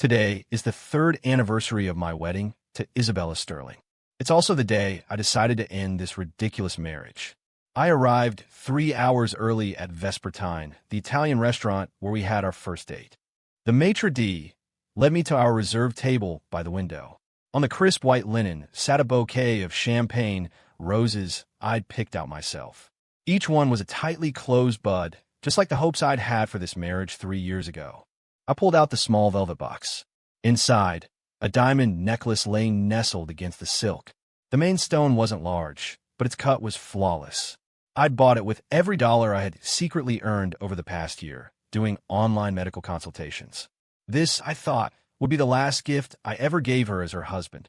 Today is the third anniversary of my wedding to Isabella Sterling. It's also the day I decided to end this ridiculous marriage. I arrived 3 hours early at Vespertine, the Italian restaurant where we had our first date. The maitre d' led me to our reserved table by the window. On the crisp white linen sat a bouquet of champagne roses I'd picked out myself. Each one was a tightly closed bud, just like the hopes I'd had for this marriage 3 years ago. I pulled out the small velvet box. Inside, a diamond necklace lay nestled against the silk. The main stone wasn't large, but its cut was flawless. I'd bought it with every dollar I had secretly earned over the past year, doing online medical consultations. This, I thought, would be the last gift I ever gave her as her husband.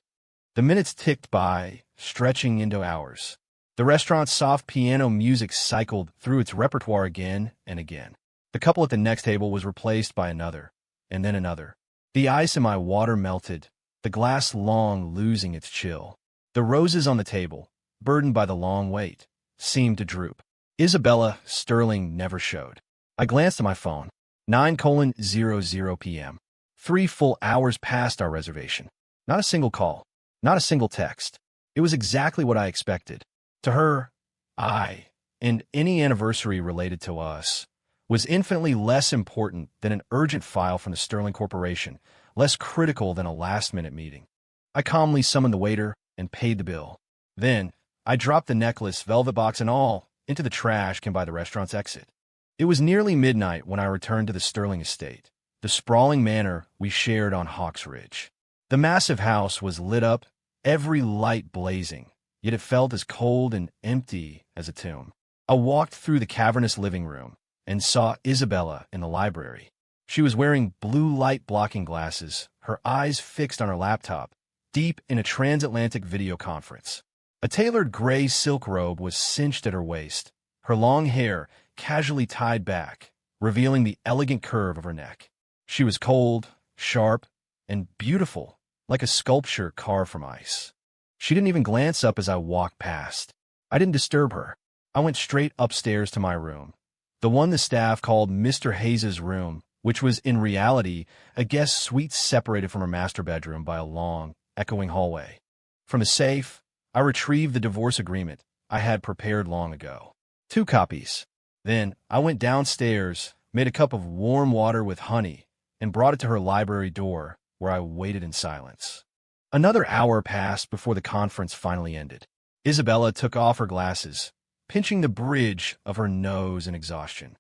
The minutes ticked by, stretching into hours. The restaurant's soft piano music cycled through its repertoire again and again. The couple at the next table was replaced by another, and then another. The ice in my water melted, the glass long losing its chill. The roses on the table, burdened by the long wait, seemed to droop. Isabella Sterling never showed. I glanced at my phone. 9:00 p.m. 3 full hours past our reservation. Not a single call, not a single text. It was exactly what I expected. To her, and any anniversary related to us, was infinitely less important than an urgent file from the Sterling Corporation, less critical than a last-minute meeting. I calmly summoned the waiter and paid the bill. Then, I dropped the necklace, velvet box and all, into the trash can by the restaurant's exit. It was nearly midnight when I returned to the Sterling estate, the sprawling manor we shared on Hawks Ridge. The massive house was lit up, every light blazing, yet it felt as cold and empty as a tomb. I walked through the cavernous living room and saw Isabella in the library. She was wearing blue light-blocking glasses, her eyes fixed on her laptop, deep in a transatlantic video conference. A tailored gray silk robe was cinched at her waist, her long hair casually tied back, revealing the elegant curve of her neck. She was cold, sharp, and beautiful, like a sculpture carved from ice. She didn't even glance up as I walked past. I didn't disturb her. I went straight upstairs to my room, the one the staff called Mr. Hayes's room, which was in reality a guest suite separated from her master bedroom by a long, echoing hallway. From a safe, I retrieved the divorce agreement I had prepared long ago. 2 copies. Then I went downstairs, made a cup of warm water with honey, and brought it to her library door, where I waited in silence. Another hour passed before the conference finally ended. Isabella took off her glasses, pinching the bridge of her nose in exhaustion.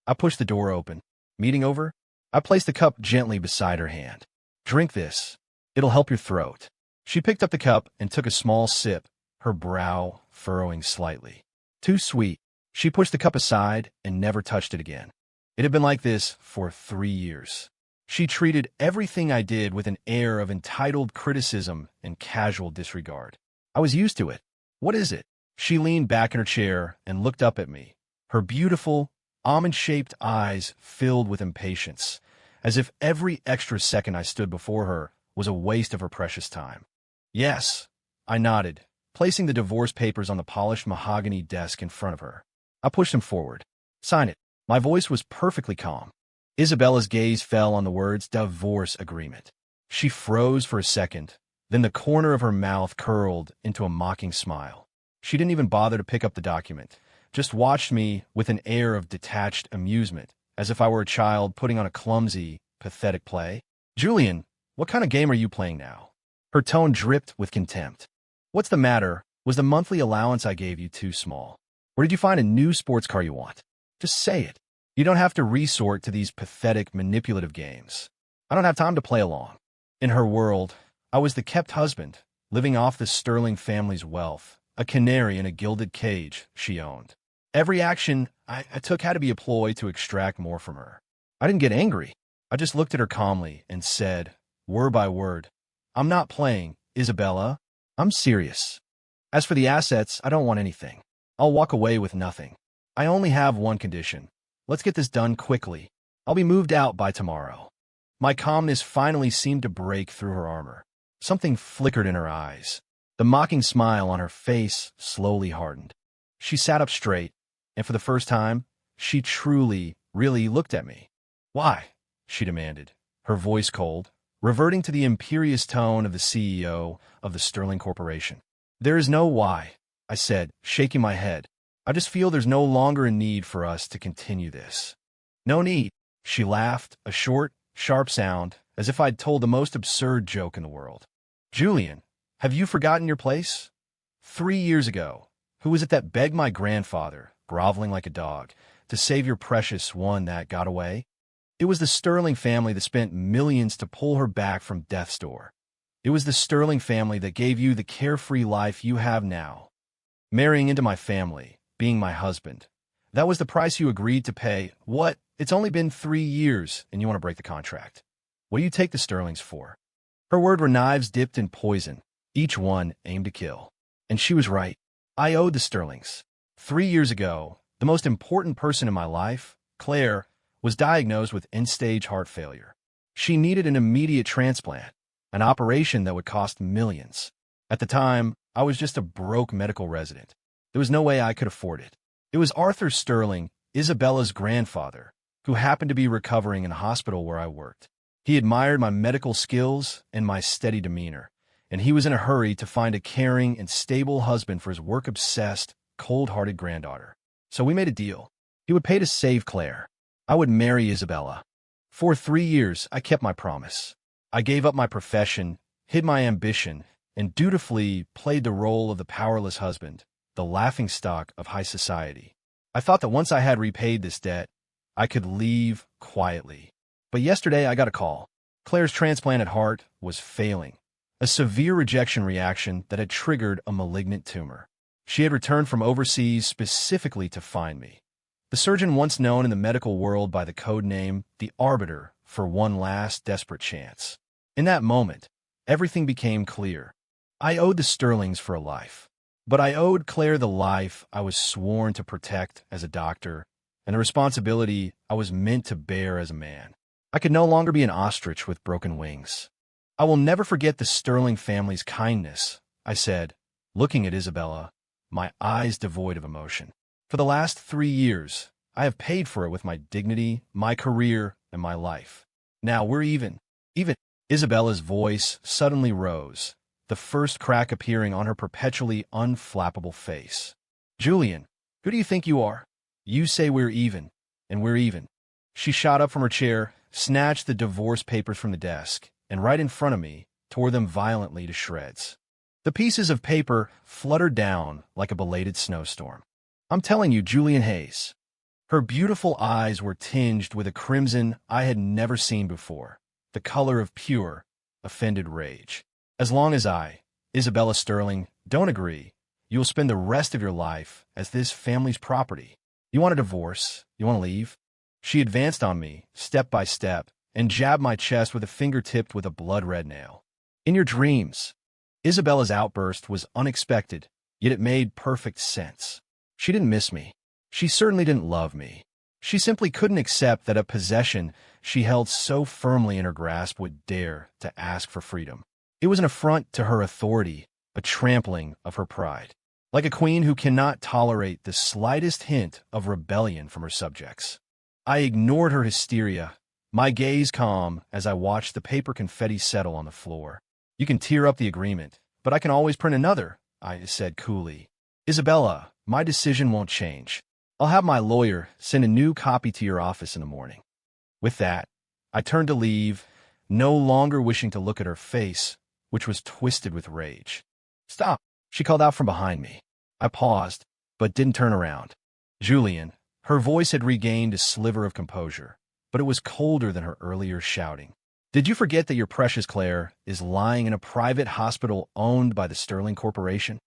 I pushed the door open. Meeting over? I placed the cup gently beside her hand. Drink this. It'll help your throat. She picked up the cup and took a small sip, her brow furrowing slightly. Too sweet. She pushed the cup aside and never touched it again. It had been like this for 3 years. She treated everything I did with an air of entitled criticism and casual disregard. I was used to it. What is it? She leaned back in her chair and looked up at me, her beautiful, almond-shaped eyes filled with impatience, as if every extra second I stood before her was a waste of her precious time. Yes, I nodded, placing the divorce papers on the polished mahogany desk in front of her. I pushed them forward. Sign it. My voice was perfectly calm. Isabella's gaze fell on the words divorce agreement. She froze for a second, then the corner of her mouth curled into a mocking smile. She didn't even bother to pick up the document, just watched me with an air of detached amusement, as if I were a child putting on a clumsy, pathetic play. Julian, what kind of game are you playing now? Her tone dripped with contempt. What's the matter? Was the monthly allowance I gave you too small? Or did you find a new sports car you want? Just say it. You don't have to resort to these pathetic, manipulative games. I don't have time to play along. In her world, I was the kept husband, living off the Sterling family's wealth, a canary in a gilded cage she owned. Every action I took had to be a ploy to extract more from her. I didn't get angry. I just looked at her calmly and said, word by word, I'm not playing, Isabella. I'm serious. As for the assets, I don't want anything. I'll walk away with nothing. I only have one condition. Let's get this done quickly. I'll be moved out by tomorrow. My calmness finally seemed to break through her armor. Something flickered in her eyes. The mocking smile on her face slowly hardened. She sat up straight, and for the first time, she truly, really looked at me. Why? She demanded, her voice cold, reverting to the imperious tone of the CEO of the Sterling Corporation. "There is no why," I said, shaking my head. "I just feel there's no longer a need for us to continue this." "No need," she laughed, a short, sharp sound, as if I'd told the most absurd joke in the world. "Julian, have you forgotten your place? 3 years ago, who was it that begged my grandfather, groveling like a dog, to save your precious one that got away? It was the Sterling family that spent millions to pull her back from death's door. It was the Sterling family that gave you the carefree life you have now. Marrying into my family, being my husband. That was the price you agreed to pay. What? It's only been 3 years, and you want to break the contract. What do you take the Sterlings for?" Her words were knives dipped in poison, each one aimed to kill. And she was right. I owed the Sterlings. 3 years ago, the most important person in my life, Claire, was diagnosed with end-stage heart failure. She needed an immediate transplant, an operation that would cost millions. At the time, I was just a broke medical resident. There was no way I could afford it. It was Arthur Sterling, Isabella's grandfather, who happened to be recovering in the hospital where I worked. He admired my medical skills and my steady demeanor, and he was in a hurry to find a caring and stable husband for his work-obsessed, cold-hearted granddaughter. So we made a deal. He would pay to save Claire. I would marry Isabella. For 3 years, I kept my promise. I gave up my profession, hid my ambition, and dutifully played the role of the powerless husband, the laughingstock of high society. I thought that once I had repaid this debt, I could leave quietly. But yesterday I got a call. Claire's transplanted heart was failing, a severe rejection reaction that had triggered a malignant tumor. She had returned from overseas specifically to find me. The surgeon once known in the medical world by the codename, the Arbiter, for one last desperate chance. In that moment, everything became clear. I owed the Sterlings for a life, but I owed Claire the life I was sworn to protect as a doctor and the responsibility I was meant to bear as a man. I could no longer be an ostrich with broken wings. "I will never forget the Sterling family's kindness," I said, looking at Isabella, my eyes devoid of emotion. "For the last 3 years, I have paid for it with my dignity, my career, and my life. Now we're even. Even." Isabella's voice suddenly rose, the first crack appearing on her perpetually unflappable face. "Julian, who do you think you are? You say we're even, and we're even." She shot up from her chair, snatched the divorce papers from the desk, and right in front of me, tore them violently to shreds. The pieces of paper fluttered down like a belated snowstorm. "I'm telling you, Julian Hayes." Her beautiful eyes were tinged with a crimson I had never seen before, the color of pure, offended rage. "As long as I, Isabella Sterling, don't agree, you will spend the rest of your life as this family's property. You want a divorce? You want to leave?" She advanced on me, step by step, and jabbed my chest with a finger tipped with a blood-red nail. "In your dreams." Isabella's outburst was unexpected, yet it made perfect sense. She didn't miss me. She certainly didn't love me. She simply couldn't accept that a possession she held so firmly in her grasp would dare to ask for freedom. It was an affront to her authority, a trampling of her pride. Like a queen who cannot tolerate the slightest hint of rebellion from her subjects. I ignored her hysteria, my gaze calm as I watched the paper confetti settle on the floor. "You can tear up the agreement, but I can always print another," I said coolly. "Isabella, my decision won't change. I'll have my lawyer send a new copy to your office in the morning." With that, I turned to leave, no longer wishing to look at her face, which was twisted with rage. "Stop," she called out from behind me. I paused, but didn't turn around. "Julian." Her voice had regained a sliver of composure, but it was colder than her earlier shouting. "Did you forget that your precious Claire is lying in a private hospital owned by the Sterling Corporation?"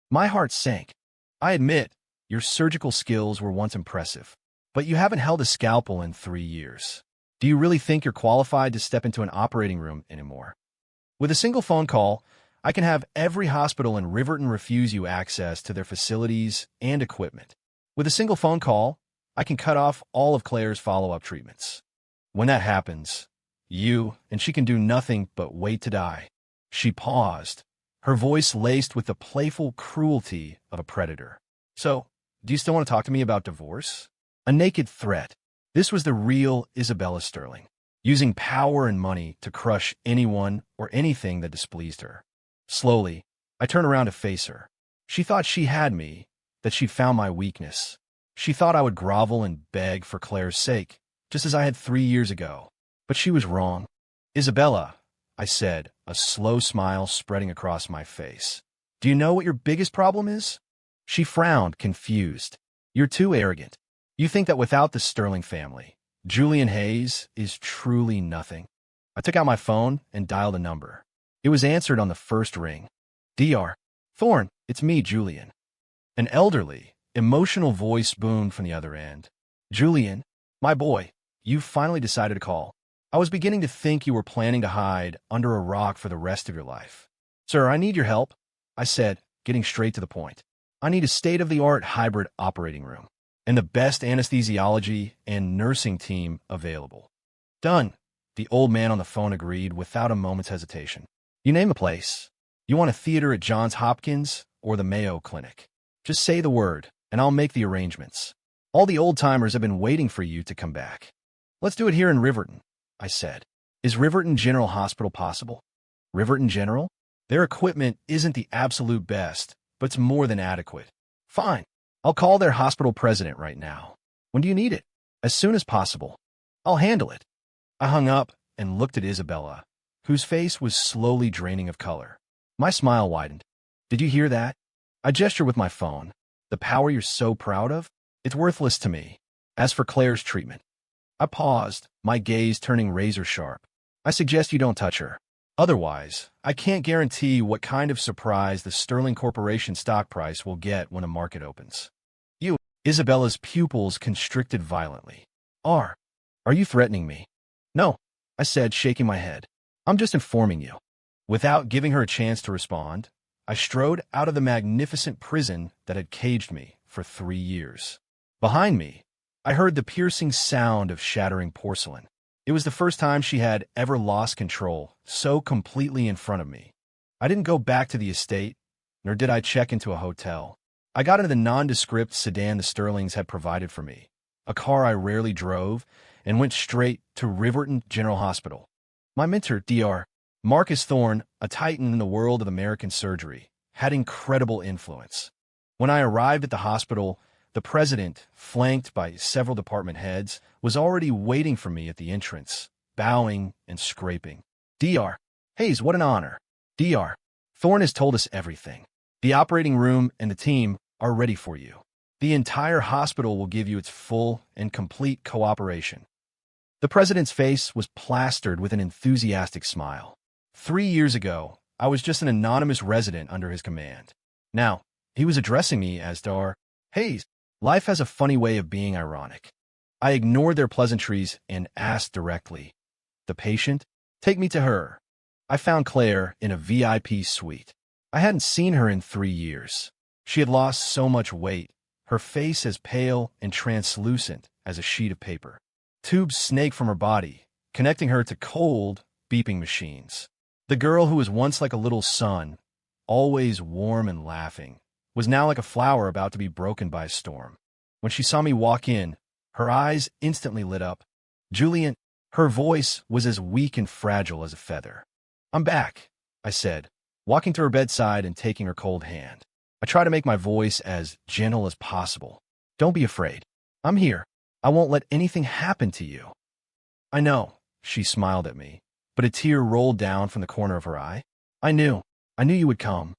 My heart sank. "I admit, your surgical skills were once impressive, but you haven't held a scalpel in 3 years. Do you really think you're qualified to step into an operating room anymore? With a single phone call, I can have every hospital in Riverton refuse you access to their facilities and equipment. With a single phone call, I can cut off all of Claire's follow-up treatments. When that happens, you and she can do nothing but wait to die." She paused, her voice laced with the playful cruelty of a predator. "So, do you still want to talk to me about divorce?" A naked threat. This was the real Isabella Sterling. using power and money to crush anyone or anything that displeased her. Slowly, I turned around to face her. She thought she had me, that she'd found my weakness. She thought I would grovel and beg for Claire's sake, just as I had 3 years ago. But she was wrong. "Isabella," I said, a slow smile spreading across my face. "Do you know what your biggest problem is?" She frowned, confused. "You're too arrogant. You think that without the Sterling family, Julian Hayes is truly nothing." I took out my phone and dialed a number. It was answered on the first ring. "Dr. Thorne, it's me, Julian." An elderly, emotional voice boomed from the other end. "Julian, my boy, you've finally decided to call. I was beginning to think you were planning to hide under a rock for the rest of your life." "Sir, I need your help," I said, getting straight to the point. "I need a state-of-the-art hybrid operating room and the best anesthesiology and nursing team available." "Done," the old man on the phone agreed without a moment's hesitation. "You name the place. You want a theater at Johns Hopkins or the Mayo Clinic? Just say the word, and I'll make the arrangements. All the old-timers have been waiting for you to come back." "Let's do it here in Riverton," I said. "Is Riverton General Hospital possible?" "Riverton General? Their equipment isn't the absolute best, but it's more than adequate." "Fine. I'll call their hospital president right now." "When do you need it?" "As soon as possible. I'll handle it." I hung up and looked at Isabella, whose face was slowly draining of color. My smile widened. "Did you hear that?" I gestured with my phone. "The power you're so proud of? It's worthless to me. As for Claire's treatment." I paused, my gaze turning razor sharp. "I suggest you don't touch her. Otherwise, I can't guarantee what kind of surprise the Sterling Corporation stock price will get when the market opens." "You..." Isabella's pupils constricted violently. Are you threatening me?" "No," I said, shaking my head. "I'm just informing you." Without giving her a chance to respond, I strode out of the magnificent prison that had caged me for 3 years. Behind me, I heard the piercing sound of shattering porcelain. It was the first time she had ever lost control so completely in front of me. I didn't go back to the estate, nor did I check into a hotel. I got into the nondescript sedan the Sterlings had provided for me, a car I rarely drove, and went straight to Riverton General Hospital. My mentor, Dr. Marcus Thorne, a titan in the world of American surgery, had incredible influence. When I arrived at the hospital, the president, flanked by several department heads, was already waiting for me at the entrance, bowing and scraping. "Dr. Hayes, what an honor. Dr. Thorne has told us everything. The operating room and the team are ready for you. The entire hospital will give you its full and complete cooperation." The president's face was plastered with an enthusiastic smile. 3 years ago, I was just an anonymous resident under his command. Now, he was addressing me as Dr. Hayes. Life has a funny way of being ironic. I ignored their pleasantries and asked directly, "The patient? Take me to her." I found Claire in a VIP suite. I hadn't seen her in 3 years. She had lost so much weight, her face as pale and translucent as a sheet of paper. Tubes snaked from her body, connecting her to cold, beeping machines. The girl who was once like a little sun, always warm and laughing, was now like a flower about to be broken by a storm. When she saw me walk in, her eyes instantly lit up. "Julian," her voice was as weak and fragile as a feather. "I'm back," I said, walking to her bedside and taking her cold hand. I tried to make my voice as gentle as possible. "Don't be afraid. I'm here. I won't let anything happen to you." "I know," she smiled at me, but a tear rolled down from the corner of her eye. I knew you would come."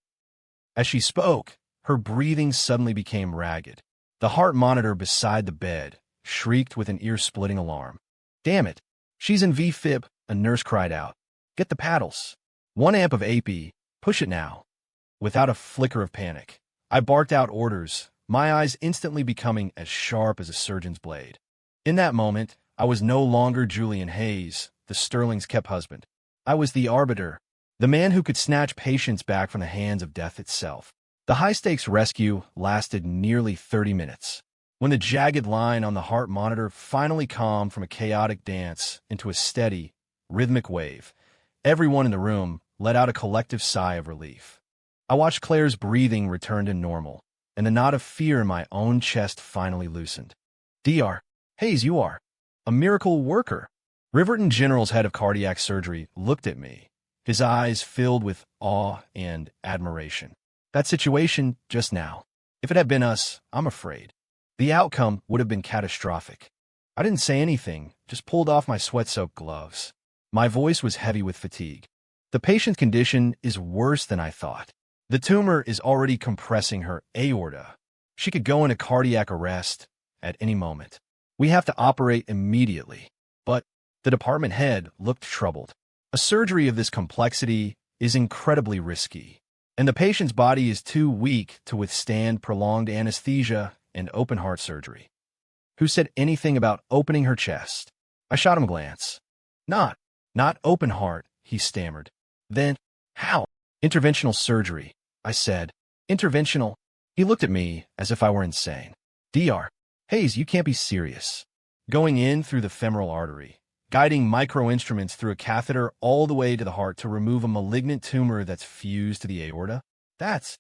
As she spoke, her breathing suddenly became ragged. The heart monitor beside the bed shrieked with an ear-splitting alarm. "Damn it! She's in V-fib," a nurse cried out. "Get the paddles. 1 amp of AP. Push it now." Without a flicker of panic, I barked out orders, my eyes instantly becoming as sharp as a surgeon's blade. In that moment, I was no longer Julian Hayes, the Sterling's kept husband. I was the arbiter, the man who could snatch patients back from the hands of death itself. The high-stakes rescue lasted nearly 30 minutes. When the jagged line on the heart monitor finally calmed from a chaotic dance into a steady, rhythmic wave, everyone in the room let out a collective sigh of relief. I watched Claire's breathing return to normal, and the knot of fear in my own chest finally loosened. "Dr. Hayes, you are a miracle worker." Riverton General's head of cardiac surgery looked at me, his eyes filled with awe and admiration. That situation just now, if it had been us, I'm afraid, the outcome would have been catastrophic. I didn't say anything, just pulled off my sweat-soaked gloves. My voice was heavy with fatigue. The patient's condition is worse than I thought. The tumor is already compressing her aorta. She could go into cardiac arrest at any moment. We have to operate immediately. But the department head looked troubled. A surgery of this complexity is incredibly risky, and the patient's body is too weak to withstand prolonged anesthesia and open-heart surgery. Who said anything about opening her chest? I shot him a glance. Not open heart, he stammered. Then, how? Interventional surgery, I said. Interventional? He looked at me as if I were insane. Dr. Hayes, you can't be serious. Going in through the femoral artery, guiding micro-instruments through a catheter all the way to the heart to remove a malignant tumor that's fused to the aorta? That's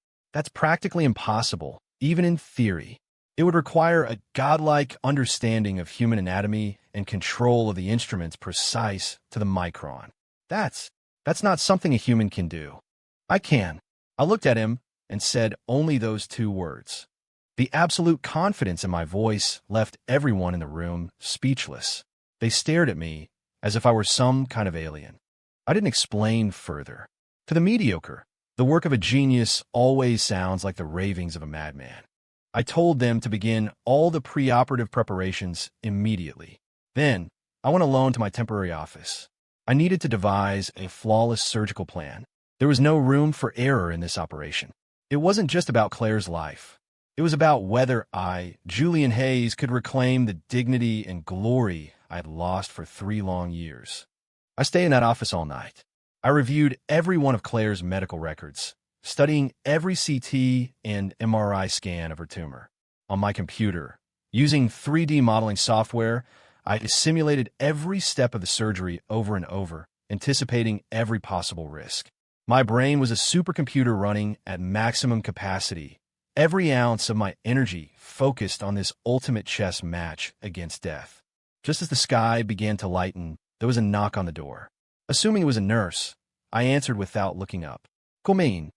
practically impossible, even in theory. It would require a godlike understanding of human anatomy and control of the instruments precise to the micron. That's not something a human can do. I can. I looked at him and said only those two words. The absolute confidence in my voice left everyone in the room speechless. They stared at me as if I were some kind of alien. I didn't explain further. To the mediocre, the work of a genius always sounds like the ravings of a madman. I told them to begin all the preoperative preparations immediately. Then, I went alone to my temporary office. I needed to devise a flawless surgical plan. There was no room for error in this operation. It wasn't just about Claire's life. It was about whether I, Julian Hayes, could reclaim the dignity and glory I had lost for 3 long years. I stayed in that office all night. I reviewed every one of Claire's medical records, studying every CT and MRI scan of her tumor. On my computer, using 3D modeling software, I simulated every step of the surgery over and over, anticipating every possible risk. My brain was a supercomputer running at maximum capacity. Every ounce of my energy focused on this ultimate chess match against death. Just as the sky began to lighten, there was a knock on the door. Assuming it was a nurse, I answered without looking up. Come in.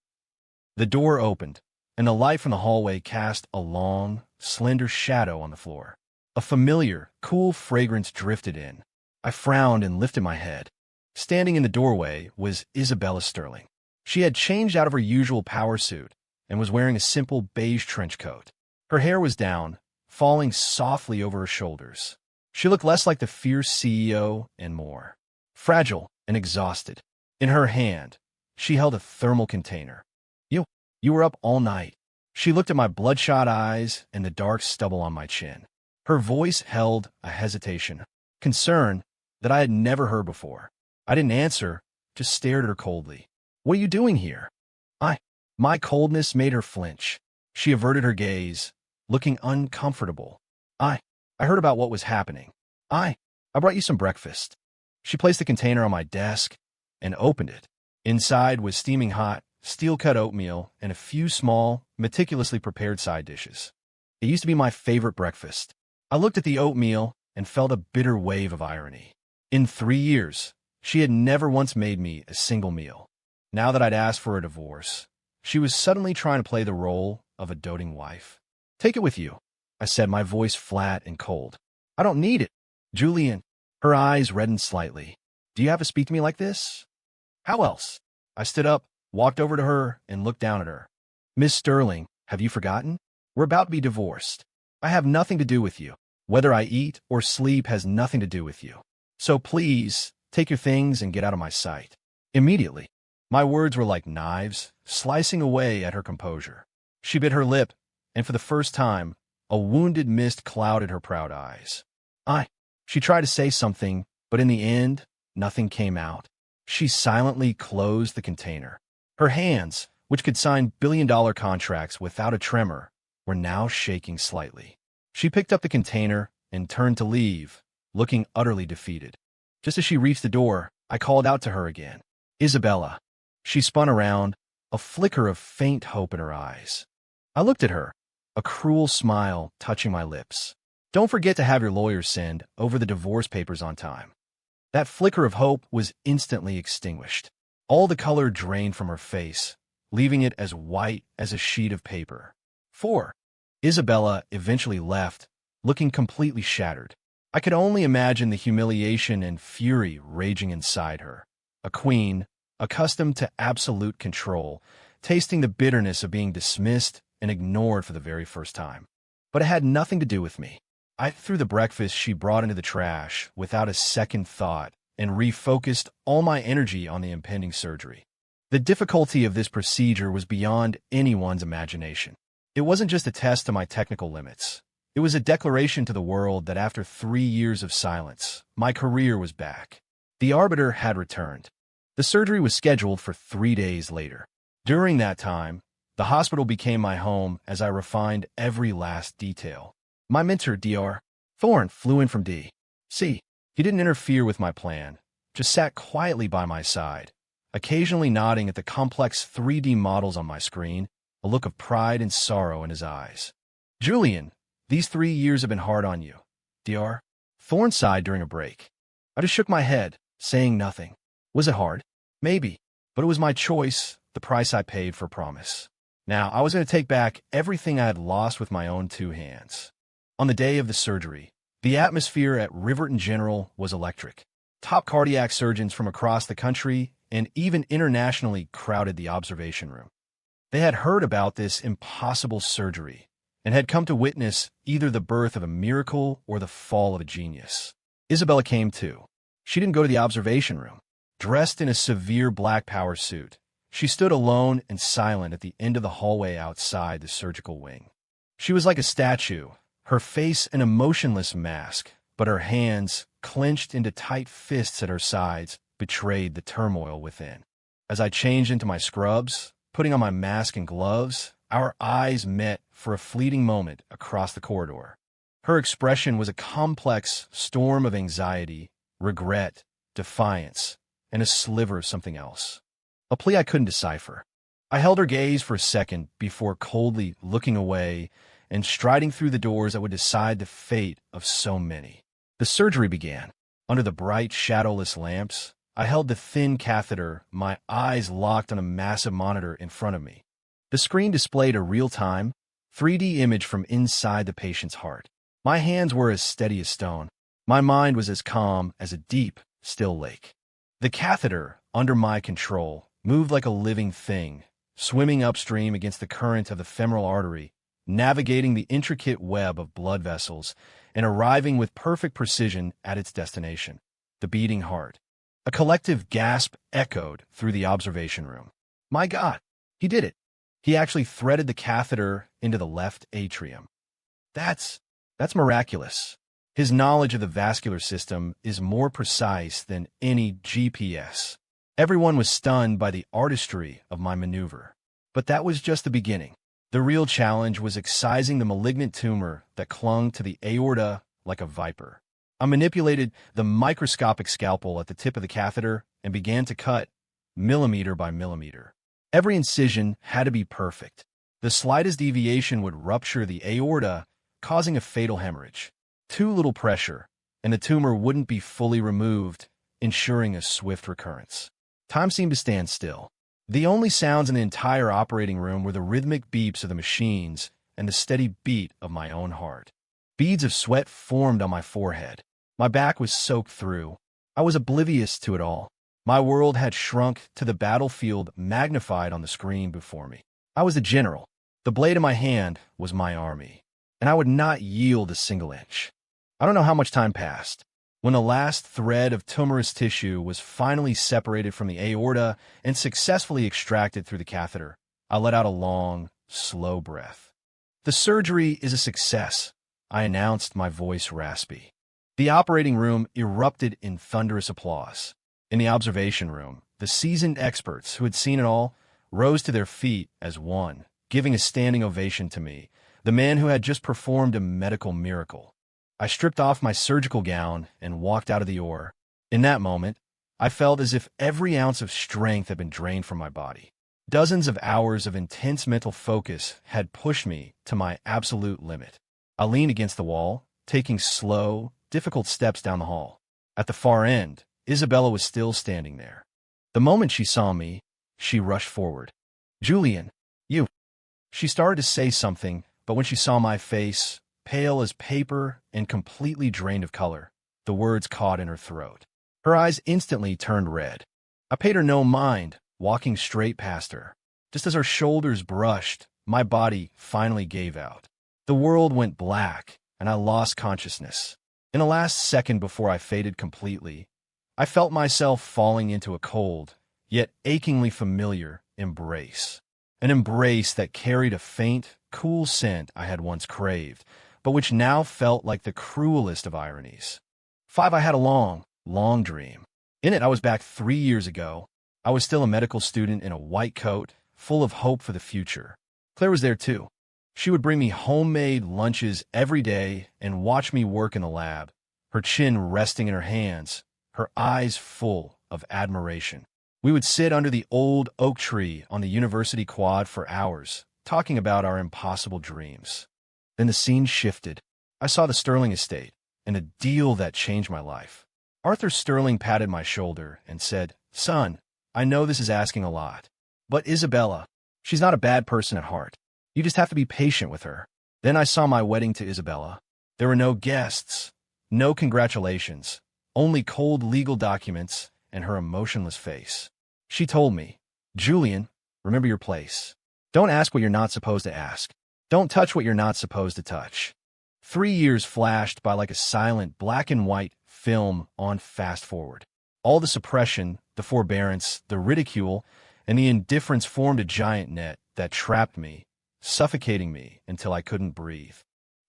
The door opened, and the light from the hallway cast a long, slender shadow on the floor. A familiar, cool fragrance drifted in. I frowned and lifted my head. Standing in the doorway was Isabella Sterling. She had changed out of her usual power suit and was wearing a simple beige trench coat. Her hair was down, falling softly over her shoulders. She looked less like the fierce CEO and more fragile and exhausted. In her hand, she held a thermal container. You were up all night. She looked at my bloodshot eyes and the dark stubble on my chin. Her voice held a hesitation, concern that I had never heard before. I didn't answer, just stared at her coldly. What are you doing here? My coldness made her flinch. She averted her gaze, looking uncomfortable. I heard about what was happening. I brought you some breakfast. She placed the container on my desk and opened it. Inside was steaming hot, steel-cut oatmeal and a few small, meticulously prepared side dishes. It used to be my favorite breakfast. I looked at the oatmeal and felt a bitter wave of irony. In 3 years, she had never once made me a single meal. Now that I'd asked for a divorce, she was suddenly trying to play the role of a doting wife. Take it with you, I said, my voice flat and cold. I don't need it. Julian, her eyes reddened slightly. Do you have to speak to me like this? How else? I stood up, walked over to her, and looked down at her. Miss Sterling, have you forgotten? We're about to be divorced. I have nothing to do with you. Whether I eat or sleep has nothing to do with you. So please, take your things and get out of my sight. Immediately. My words were like knives, slicing away at her composure. She bit her lip, and for the first time, a wounded mist clouded her proud eyes. She tried to say something, but in the end, nothing came out. She silently closed the container. Her hands, which could sign billion-dollar contracts without a tremor, were now shaking slightly. She picked up the container and turned to leave, looking utterly defeated. Just as she reached the door, I called out to her again. Isabella. She spun around, a flicker of faint hope in her eyes. I looked at her, a cruel smile touching my lips. Don't forget to have your lawyer send over the divorce papers on time. That flicker of hope was instantly extinguished. All the color drained from her face, leaving it as white as a sheet of paper. 4. Isabella eventually left, looking completely shattered. I could only imagine the humiliation and fury raging inside her. A queen, accustomed to absolute control, tasting the bitterness of being dismissed and ignored for the very first time. But it had nothing to do with me. I threw the breakfast she brought into the trash without a second thought and refocused all my energy on the impending surgery. The difficulty of this procedure was beyond anyone's imagination. It wasn't just a test of my technical limits. It was a declaration to the world that after 3 years of silence, my career was back. The arbiter had returned. The surgery was scheduled for 3 days later. During that time, the hospital became my home as I refined every last detail. My mentor, Dr. Thorne, flew in from D.C. He didn't interfere with my plan, just sat quietly by my side, occasionally nodding at the complex 3D models on my screen, a look of pride and sorrow in his eyes. "Julian, these 3 years have been hard on you, Dr. Thorne sighed during a break. I just shook my head, saying nothing. Was it hard? Maybe, but it was my choice, the price I paid for promise. Now, I was going to take back everything I had lost with my own 2 hands. On the day of the surgery, the atmosphere at Riverton General was electric. Top cardiac surgeons from across the country and even internationally crowded the observation room. They had heard about this impossible surgery and had come to witness either the birth of a miracle or the fall of a genius. Isabella came too. She didn't go to the observation room. Dressed in a severe black power suit, she stood alone and silent at the end of the hallway outside the surgical wing. She was like a statue, her face an emotionless mask, but her hands, clenched into tight fists at her sides, betrayed the turmoil within. As I changed into my scrubs, putting on my mask and gloves, our eyes met for a fleeting moment across the corridor. Her expression was a complex storm of anxiety, regret, defiance, and a sliver of something else. A plea I couldn't decipher. I held her gaze for a second before coldly looking away and striding through the doors that would decide the fate of so many. The surgery began. Under the bright, shadowless lamps, I held the thin catheter, my eyes locked on a massive monitor in front of me. The screen displayed a real-time, 3D image from inside the patient's heart. My hands were as steady as stone. My mind was as calm as a deep, still lake. The catheter, under my control, moved like a living thing, swimming upstream against the current of the femoral artery, navigating the intricate web of blood vessels, and arriving with perfect precision at its destination, the beating heart. A collective gasp echoed through the observation room. My God, he did it. He actually threaded the catheter into the left atrium. That's miraculous. His knowledge of the vascular system is more precise than any GPS. Everyone was stunned by the artistry of my maneuver. But that was just the beginning. The real challenge was excising the malignant tumor that clung to the aorta like a viper. I manipulated the microscopic scalpel at the tip of the catheter and began to cut, millimeter by millimeter. Every incision had to be perfect. The slightest deviation would rupture the aorta, causing a fatal hemorrhage. Too little pressure, and the tumor wouldn't be fully removed, ensuring a swift recurrence. Time seemed to stand still. The only sounds in the entire operating room were the rhythmic beeps of the machines and the steady beat of my own heart. Beads of sweat formed on my forehead. My back was soaked through. I was oblivious to it all. My world had shrunk to the battlefield magnified on the screen before me. I was the general. The blade in my hand was my army, and I would not yield a single inch. I don't know how much time passed. When the last thread of tumorous tissue was finally separated from the aorta and successfully extracted through the catheter, I let out a long, slow breath. The surgery is a success, I announced, my voice raspy. The operating room erupted in thunderous applause. In the observation room, the seasoned experts who had seen it all rose to their feet as one, giving a standing ovation to me, the man who had just performed a medical miracle. I stripped off my surgical gown and walked out of the OR. In that moment, I felt as if every ounce of strength had been drained from my body. Dozens of hours of intense mental focus had pushed me to my absolute limit. I leaned against the wall, taking slow, difficult steps down the hall. At the far end, Isabella was still standing there. The moment she saw me, she rushed forward. "Julian, you." She started to say something, but when she saw my face, pale as paper and completely drained of color, the words caught in her throat. Her eyes instantly turned red. I paid her no mind, walking straight past her. Just as our shoulders brushed, my body finally gave out. The world went black, and I lost consciousness. In the last second before I faded completely, I felt myself falling into a cold, yet achingly familiar, embrace. An embrace that carried a faint, cool scent I had once craved, but which now felt like the cruelest of ironies. I had a long, long dream. In it, I was back 3 years ago. I was still a medical student in a white coat, full of hope for the future. Claire was there too. She would bring me homemade lunches every day and watch me work in the lab, her chin resting in her hands, her eyes full of admiration. We would sit under the old oak tree on the university quad for hours, talking about our impossible dreams. Then the scene shifted. I saw the Sterling estate, and a deal that changed my life. Arthur Sterling patted my shoulder and said, "Son, I know this is asking a lot, but Isabella, she's not a bad person at heart. You just have to be patient with her." Then I saw my wedding to Isabella. There were no guests, no congratulations, only cold legal documents and her emotionless face. She told me, "Julian, remember your place. Don't ask what you're not supposed to ask. Don't touch what you're not supposed to touch." 3 years flashed by like a silent black and white film on fast forward. All the suppression, the forbearance, the ridicule, and the indifference formed a giant net that trapped me, suffocating me until I couldn't breathe.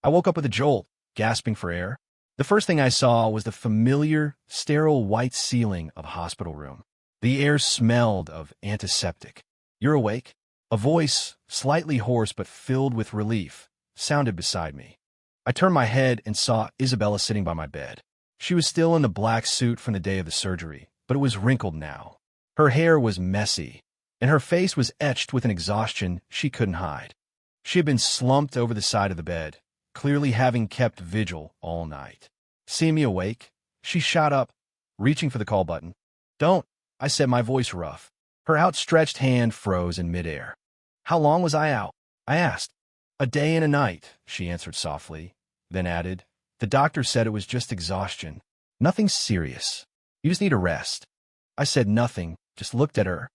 I woke up with a jolt, gasping for air. The first thing I saw was the familiar, sterile white ceiling of a hospital room. The air smelled of antiseptic. "You're awake?" A voice, slightly hoarse but filled with relief, sounded beside me. I turned my head and saw Isabella sitting by my bed. She was still in the black suit from the day of the surgery, but it was wrinkled now. Her hair was messy, and her face was etched with an exhaustion she couldn't hide. She had been slumped over the side of the bed, clearly having kept vigil all night. Seeing me awake, she shot up, reaching for the call button. "Don't," I said, my voice rough. Her outstretched hand froze in midair. "How long was I out?" I asked. "A day and a night," she answered softly, then added, "The doctor said it was just exhaustion. Nothing serious. You just need a rest." I said nothing, just looked at her.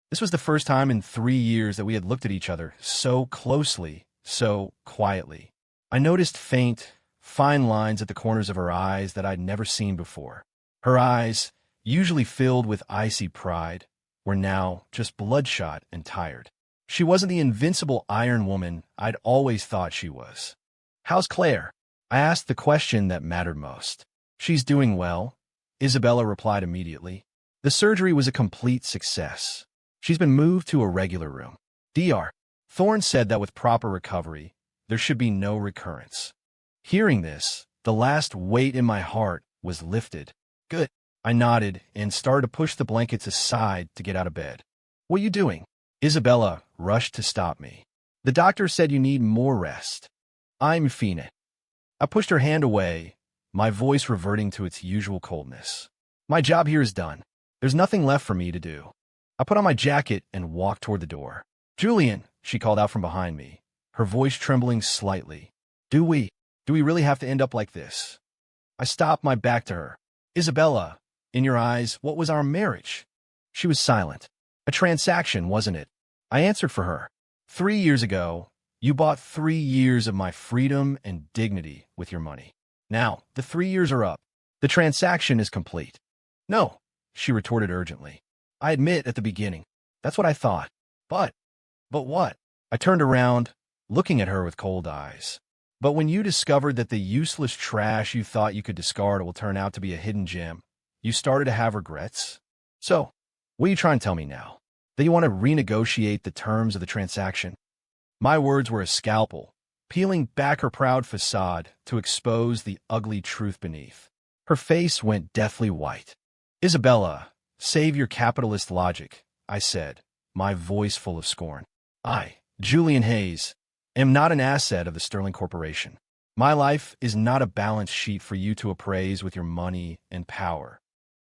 This was the first time in 3 years that we had looked at each other so closely, so quietly. I noticed faint, fine lines at the corners of her eyes that I'd never seen before. Her eyes, usually filled with icy pride, were now just bloodshot and tired. She wasn't the invincible iron woman I'd always thought she was. "How's Claire?" I asked the question that mattered most. "She's doing well," Isabella replied immediately. "The surgery was a complete success. She's been moved to a regular room. Dr. Thorne said that with proper recovery, there should be no recurrence." Hearing this, the last weight in my heart was lifted. "Good." I nodded and started to push the blankets aside to get out of bed. "What are you doing?" Isabella rushed to stop me. "The doctor said you need more rest." "I'm finished." I pushed her hand away, my voice reverting to its usual coldness. "My job here is done. There's nothing left for me to do." I put on my jacket and walked toward the door. "Julian," she called out from behind me, her voice trembling slightly. Do we really have to end up like this?" I stopped, my back to her. "Isabella, in your eyes, what was our marriage?" She was silent. "A transaction, wasn't it?" I answered for her. 3 years ago, you bought 3 years of my freedom and dignity with your money. Now, the 3 years are up. The transaction is complete." "No," she retorted urgently. "I admit at the beginning. That's what I thought. But what?" I turned around, looking at her with cold eyes. "But when you discovered that the useless trash you thought you could discard will turn out to be a hidden gem, you started to have regrets? So, what are you trying to tell me now? That you want to renegotiate the terms of the transaction?" My words were a scalpel, peeling back her proud facade to expose the ugly truth beneath. Her face went deathly white. "Isabella, save your capitalist logic," I said, my voice full of scorn. "I, Julian Hayes, am not an asset of the Sterling Corporation. My life is not a balance sheet for you to appraise with your money and power.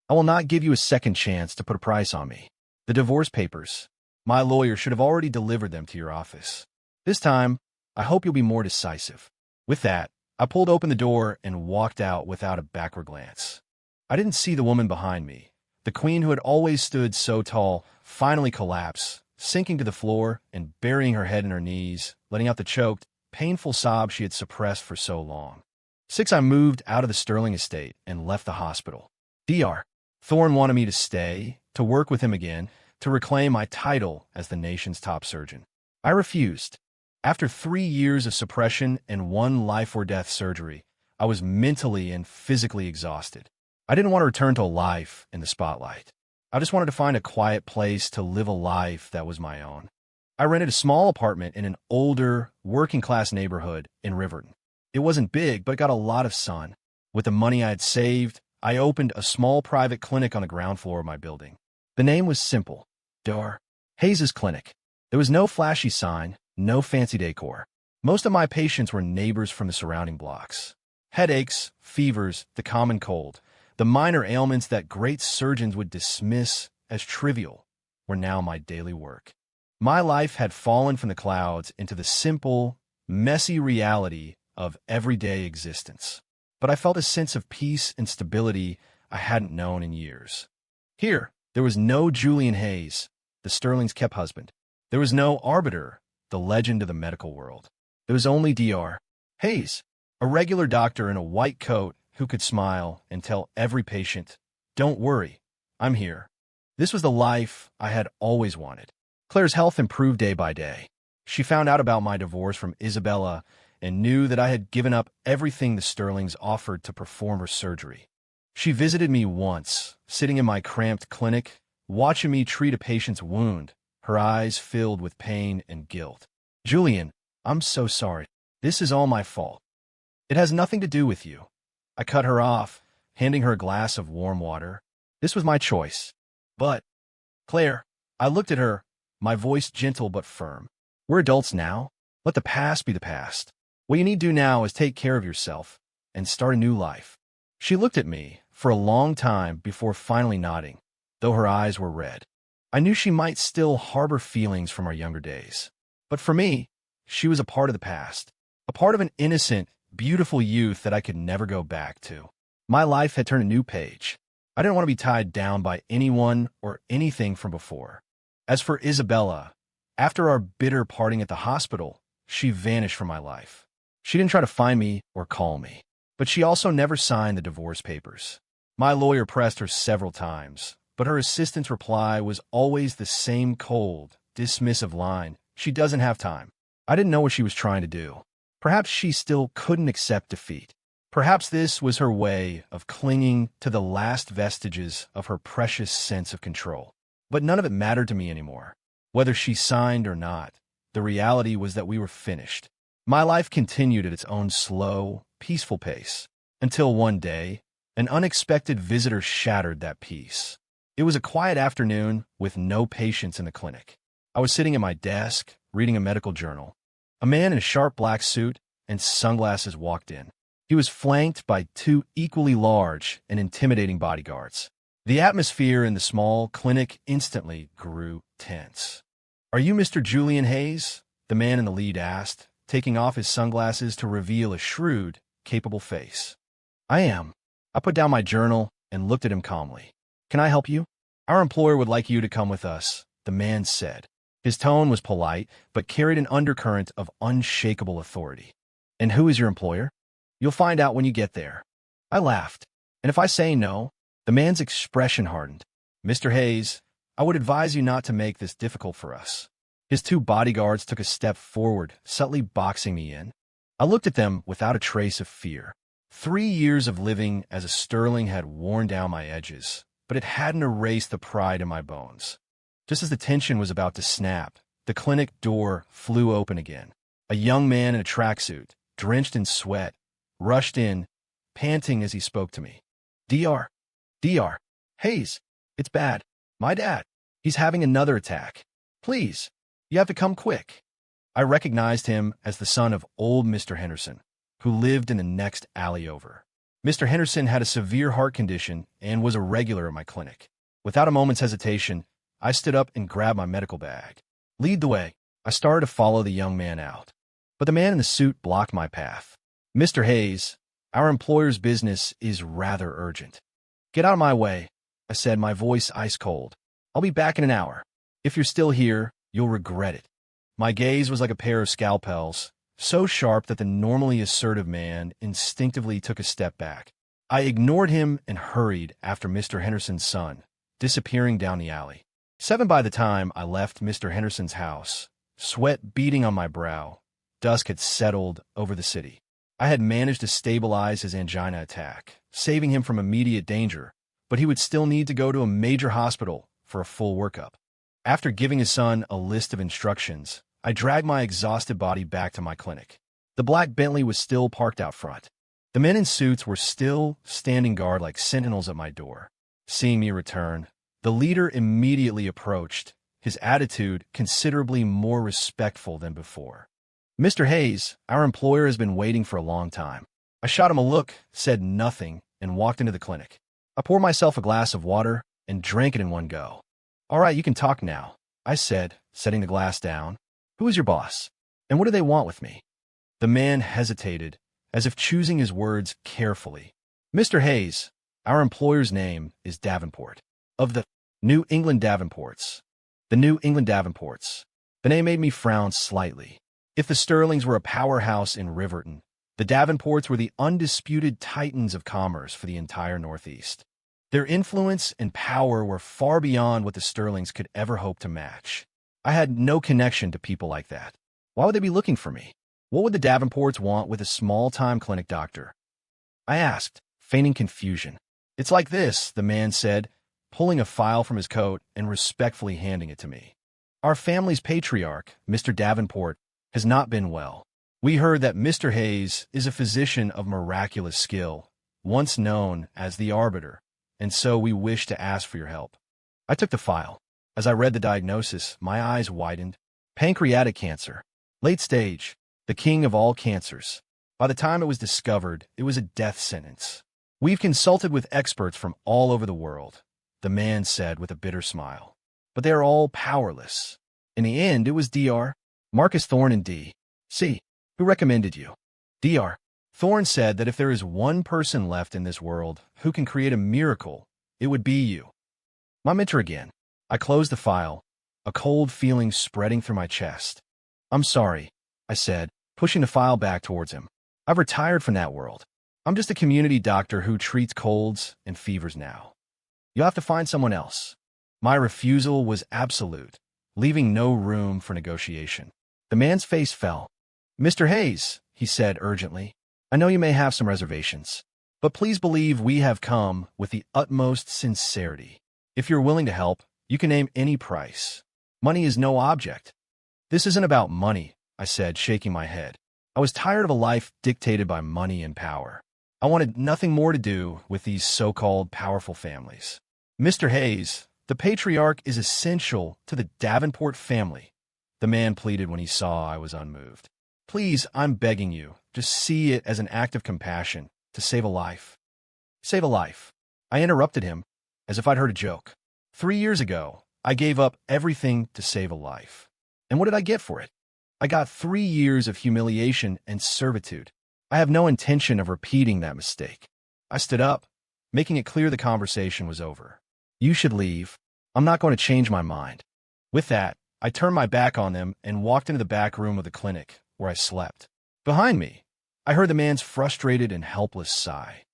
I will not give you a second chance to put a price on me. The divorce papers. My lawyer should have already delivered them to your office. This time, I hope you'll be more decisive. With that, I pulled open the door and walked out without a backward glance. I didn't see the woman behind me. The queen who had always stood so tall finally collapsed, sinking to the floor and burying her head in her knees, letting out the choked, painful sob she had suppressed for so long. 6. I moved out of the Sterling estate and left the hospital. Dr. Thorne wanted me to stay, to work with him again, to reclaim my title as the nation's top surgeon. I refused. After 3 years of suppression and 1 life-or-death surgery, I was mentally and physically exhausted. I didn't want to return to life in the spotlight. I just wanted to find a quiet place to live a life that was my own. I rented a small apartment in an older, working-class neighborhood in Riverton. It wasn't big, but it got a lot of sun. With the money I had saved, I opened a small private clinic on the ground floor of my building. The name was simple: Dr. Hayes' Clinic. There was no flashy sign, no fancy decor. Most of my patients were neighbors from the surrounding blocks. Headaches, fevers, the common cold, the minor ailments that great surgeons would dismiss as trivial, were now my daily work. My life had fallen from the clouds into the simple, messy reality of everyday existence. But I felt a sense of peace and stability I hadn't known in years. Here, there was no Julian Hayes, the Sterling's kept husband. There was no arbiter, the legend of the medical world. There was only Dr. Hayes, a regular doctor in a white coat who could smile and tell every patient, "Don't worry, I'm here." This was the life I had always wanted. Claire's health improved day by day. She found out about my divorce from Isabella and knew that I had given up everything the Sterlings offered to perform her surgery. She visited me once, sitting in my cramped clinic, watching me treat a patient's wound, her eyes filled with pain and guilt. "Julian, I'm so sorry. This is all my fault. It has nothing to do with you." I cut her off, handing her a glass of warm water. This was my choice. "But, Claire," I looked at her, my voice gentle but firm. "We're adults now. Let the past be the past. What you need to do now is take care of yourself and start a new life." She looked at me for a long time before finally nodding, though her eyes were red. I knew she might still harbor feelings from our younger days. But for me, she was a part of the past, a part of an innocent, beautiful youth that I could never go back to. My life had turned a new page. I didn't want to be tied down by anyone or anything from before. As for Isabella, after our bitter parting at the hospital, she vanished from my life. She didn't try to find me or call me, but she also never signed the divorce papers. My lawyer pressed her several times, but her assistant's reply was always the same cold, dismissive line: "She doesn't have time." I didn't know what she was trying to do. Perhaps she still couldn't accept defeat. Perhaps this was her way of clinging to the last vestiges of her precious sense of control. But none of it mattered to me anymore. Whether she signed or not, the reality was that we were finished. My life continued at its own slow, peaceful pace, until one day, an unexpected visitor shattered that peace. It was a quiet afternoon with no patients in the clinic. I was sitting at my desk, reading a medical journal. A man in a sharp black suit and sunglasses walked in. He was flanked by 2 equally large and intimidating bodyguards. The atmosphere in the small clinic instantly grew tense. "Are you Mr. Julian Hayes?" the man in the lead asked, taking off his sunglasses to reveal a shrewd, capable face. "I am." I put down my journal and looked at him calmly. "Can I help you?" "Our employer would like you to come with us," the man said. His tone was polite, but carried an undercurrent of unshakable authority. "And who is your employer?" "You'll find out when you get there." I laughed. "And if I say no?" The man's expression hardened. "Mr. Hayes, I would advise you not to make this difficult for us." His 2 bodyguards took a step forward, subtly boxing me in. I looked at them without a trace of fear. 3 years of living as a Sterling had worn down my edges, but it hadn't erased the pride in my bones. Just as the tension was about to snap, the clinic door flew open again. A young man in a tracksuit, drenched in sweat, rushed in, panting as he spoke to me. Dr. Hayes, it's bad. My dad, he's having another attack. Please, you have to come quick." I recognized him as the son of old Mr. Henderson, who lived in the next alley over. Mr. Henderson had a severe heart condition and was a regular at my clinic. Without a moment's hesitation, I stood up and grabbed my medical bag. Lead the way. I started to follow the young man out. But the man in the suit blocked my path. Mr. Hayes, our employer's business is rather urgent. Get out of my way, I said, my voice ice cold. I'll be back in an hour. If you're still here, you'll regret it. My gaze was like a pair of scalpels, so sharp that the normally assertive man instinctively took a step back. I ignored him and hurried after Mr. Henderson's son, disappearing down the alley. 7 by the time I left Mr. Henderson's house, sweat beading on my brow, dusk had settled over the city. I had managed to stabilize his angina attack, saving him from immediate danger, but he would still need to go to a major hospital for a full workup. After giving his son a list of instructions, I dragged my exhausted body back to my clinic. The black Bentley was still parked out front. The men in suits were still standing guard like sentinels at my door. Seeing me return, the leader immediately approached, his attitude considerably more respectful than before. Mr. Hayes, our employer has been waiting for a long time. I shot him a look, said nothing, and walked into the clinic. I poured myself a glass of water and drank it in one go. All right, you can talk now, I said, setting the glass down. Who is your boss? And what do they want with me? The man hesitated, as if choosing his words carefully. Mr. Hayes, our employer's name is Davenport. Of the New England Davenports. The New England Davenports. The name made me frown slightly. If the Sterlings were a powerhouse in Riverton, the Davenports were the undisputed titans of commerce for the entire Northeast. Their influence and power were far beyond what the Sterlings could ever hope to match. I had no connection to people like that. Why would they be looking for me? What would the Davenports want with a small-time clinic doctor? I asked, feigning confusion. It's like this, the man said, pulling a file from his coat and respectfully handing it to me. Our family's patriarch, Mr. Davenport, has not been well. We heard that Mr. Hayes is a physician of miraculous skill, once known as the Arbiter, and so we wish to ask for your help. I took the file. As I read the diagnosis, my eyes widened. Pancreatic cancer. Late stage. The king of all cancers. By the time it was discovered, it was a death sentence. We've consulted with experts from all over the world, the man said with a bitter smile. But they are all powerless. In the end, it was Dr. Marcus Thorne and D.C. Who recommended you? Dr. Thorne said that if there is one person left in this world who can create a miracle, it would be you. My mentor again. I closed the file, a cold feeling spreading through my chest. I'm sorry, I said, pushing the file back towards him. I've retired from that world. I'm just a community doctor who treats colds and fevers now. You'll have to find someone else. My refusal was absolute, leaving no room for negotiation. The man's face fell. Mr. Hayes, he said urgently, I know you may have some reservations, but please believe we have come with the utmost sincerity. If you're willing to help, you can name any price. Money is no object. This isn't about money, I said, shaking my head. I was tired of a life dictated by money and power. I wanted nothing more to do with these so-called powerful families. Mr. Hayes, the patriarch is essential to the Davenport family, the man pleaded when he saw I was unmoved. Please, I'm begging you, just see it as an act of compassion to save a life. Save a life. I interrupted him, as if I'd heard a joke. 3 years ago, I gave up everything to save a life. And what did I get for it? I got 3 years of humiliation and servitude. I have no intention of repeating that mistake. I stood up, making it clear the conversation was over. You should leave. I'm not going to change my mind. With that, I turned my back on them and walked into the back room of the clinic, where I slept. Behind me, I heard the man's frustrated and helpless sigh.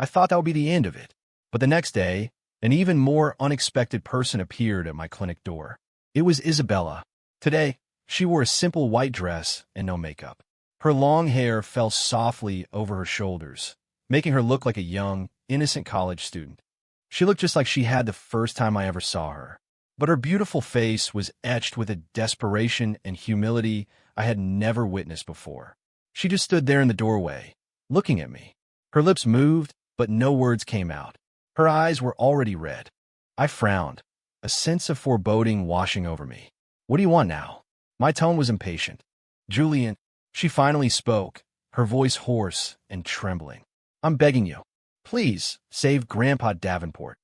I thought that would be the end of it. But the next day, an even more unexpected person appeared at my clinic door. It was Isabella. Today, she wore a simple white dress and no makeup. Her long hair fell softly over her shoulders, making her look like a young, innocent college student. She looked just like she had the first time I ever saw her. But her beautiful face was etched with a desperation and humility I had never witnessed before. She just stood there in the doorway, looking at me. Her lips moved, but no words came out. Her eyes were already red. I frowned, a sense of foreboding washing over me. What do you want now? My tone was impatient. Julian, she finally spoke, her voice hoarse and trembling. I'm begging you. Please, save Grandpa Davenport.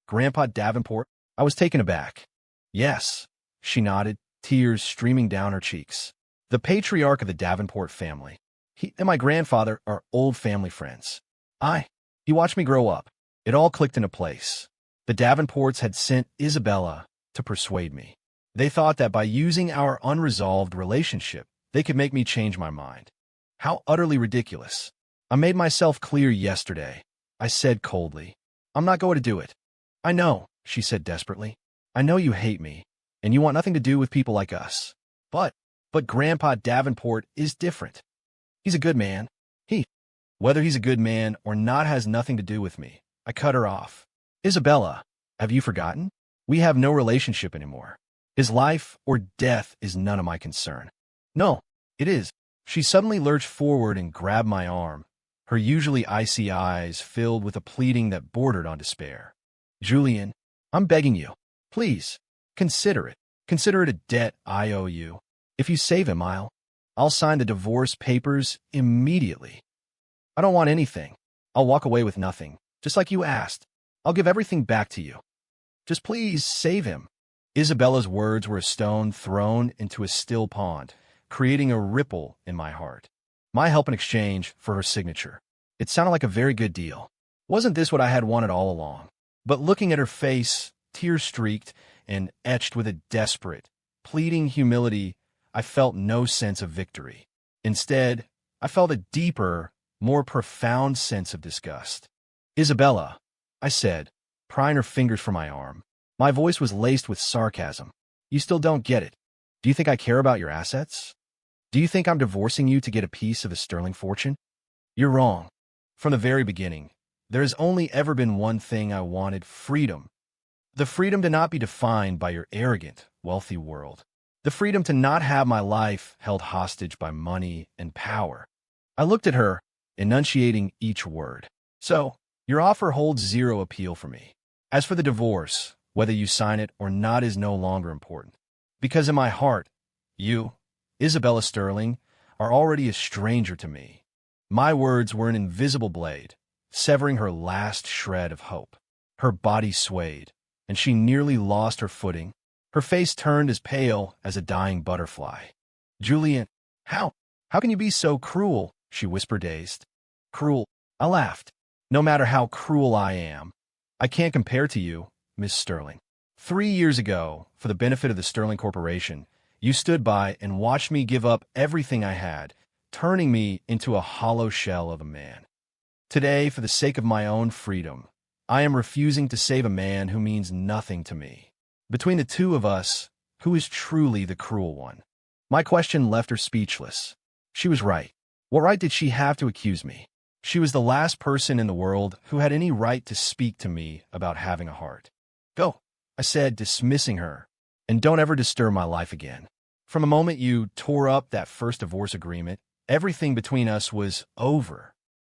Grandpa Davenport? I was taken aback. Yes, she nodded, tears streaming down her cheeks. The patriarch of the Davenport family. He and my grandfather are old family friends. He watched me grow up. It all clicked into place. The Davenports had sent Isabella to persuade me. They thought that by using our unresolved relationship, they could make me change my mind. How utterly ridiculous. I made myself clear yesterday. I said coldly, I'm not going to do it. I know, she said desperately. I know you hate me, and you want nothing to do with people like us. But Grandpa Davenport is different. He's a good man. Whether he's a good man or not has nothing to do with me. I cut her off. Isabella, have you forgotten? We have no relationship anymore. His life or death is none of my concern. No, it is. She suddenly lurched forward and grabbed my arm, her usually icy eyes filled with a pleading that bordered on despair. Julian, I'm begging you. Please, consider it. Consider it a debt I owe you. If you save him, I'll sign the divorce papers immediately. I don't want anything. I'll walk away with nothing, just like you asked. I'll give everything back to you. Just please save him. Isabella's words were a stone thrown into a still pond, creating a ripple in my heart. My help in exchange for her signature. It sounded like a very good deal. Wasn't this what I had wanted all along? But looking at her face, tear-streaked and etched with a desperate, pleading humility, I felt no sense of victory. Instead, I felt a deeper, more profound sense of disgust. Isabella, I said, prying her fingers from my arm. My voice was laced with sarcasm. You still don't get it. Do you think I care about your assets? Do you think I'm divorcing you to get a piece of a sterling fortune? You're wrong. From the very beginning, there has only ever been one thing I wanted: freedom. The freedom to not be defined by your arrogant, wealthy world. The freedom to not have my life held hostage by money and power. I looked at her, enunciating each word. So, your offer holds zero appeal for me. As for the divorce, whether you sign it or not is no longer important. Because in my heart, you, Isabella Sterling, are already a stranger to me. My words were an invisible blade, severing her last shred of hope. Her body swayed, and she nearly lost her footing. Her face turned as pale as a dying butterfly. Julian, how can you be so cruel? She whispered, dazed. Cruel? I laughed. No matter how cruel I am, I can't compare to you, Miss Sterling. 3 years ago, for the benefit of the Sterling Corporation, you stood by and watched me give up everything I had, turning me into a hollow shell of a man. Today, for the sake of my own freedom, I am refusing to save a man who means nothing to me. Between the two of us, who is truly the cruel one? My question left her speechless. She was right. What right did she have to accuse me? She was the last person in the world who had any right to speak to me about having a heart. Go, I said, dismissing her, and don't ever disturb my life again. From the moment you tore up that first divorce agreement, everything between us was over.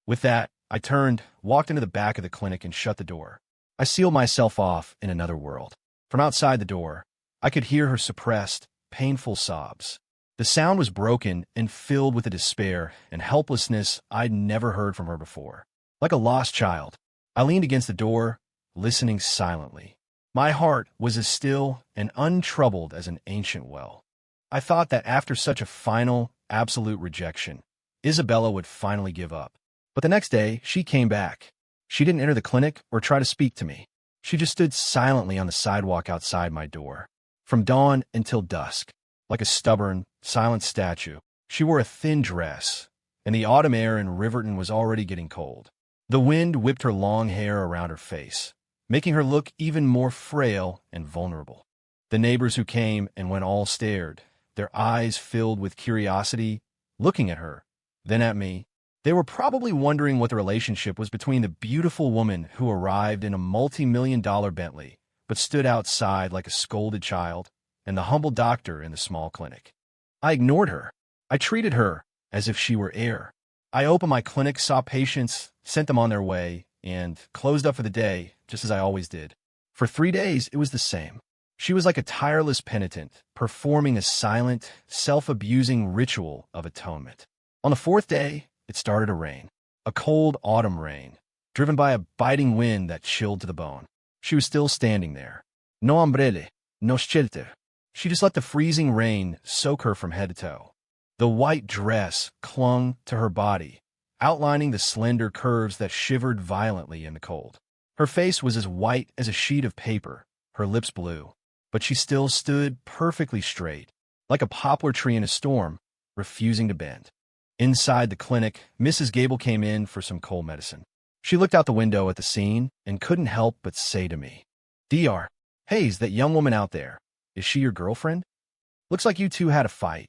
With that, I turned, walked into the back of the clinic, and shut the door. I sealed myself off in another world. From outside the door, I could hear her suppressed, painful sobs. The sound was broken and filled with a despair and helplessness I'd never heard from her before. Like a lost child, I leaned against the door, listening silently. My heart was as still and untroubled as an ancient well. I thought that after such a final, absolute rejection, Isabella would finally give up. But the next day, she came back. She didn't enter the clinic or try to speak to me. She just stood silently on the sidewalk outside my door. From dawn until dusk, like a stubborn, silent statue, she wore a thin dress, and the autumn air in Riverton was already getting cold. The wind whipped her long hair around her face, making her look even more frail and vulnerable. The neighbors who came and went all stared, their eyes filled with curiosity, looking at her, then at me. They were probably wondering what the relationship was between the beautiful woman who arrived in a multi-million-dollar Bentley, but stood outside like a scolded child, and the humble doctor in the small clinic. I ignored her. I treated her as if she were air. I opened my clinic, saw patients, sent them on their way, and closed up for the day, just as I always did. For 3 days, it was the same. She was like a tireless penitent, performing a silent, self-abusing ritual of atonement. On the 4th day, it started to rain. A cold autumn rain, driven by a biting wind that chilled to the bone. She was still standing there. No ombrelle, no shelter. She just let the freezing rain soak her from head to toe. The white dress clung to her body, outlining the slender curves that shivered violently in the cold. Her face was as white as a sheet of paper, her lips blue, but she still stood perfectly straight, like a poplar tree in a storm, refusing to bend. Inside the clinic, Mrs. Gable came in for some cold medicine. She looked out the window at the scene and couldn't help but say to me, "Dr. Hayes, that young woman out there, is she your girlfriend? Looks like you two had a fight.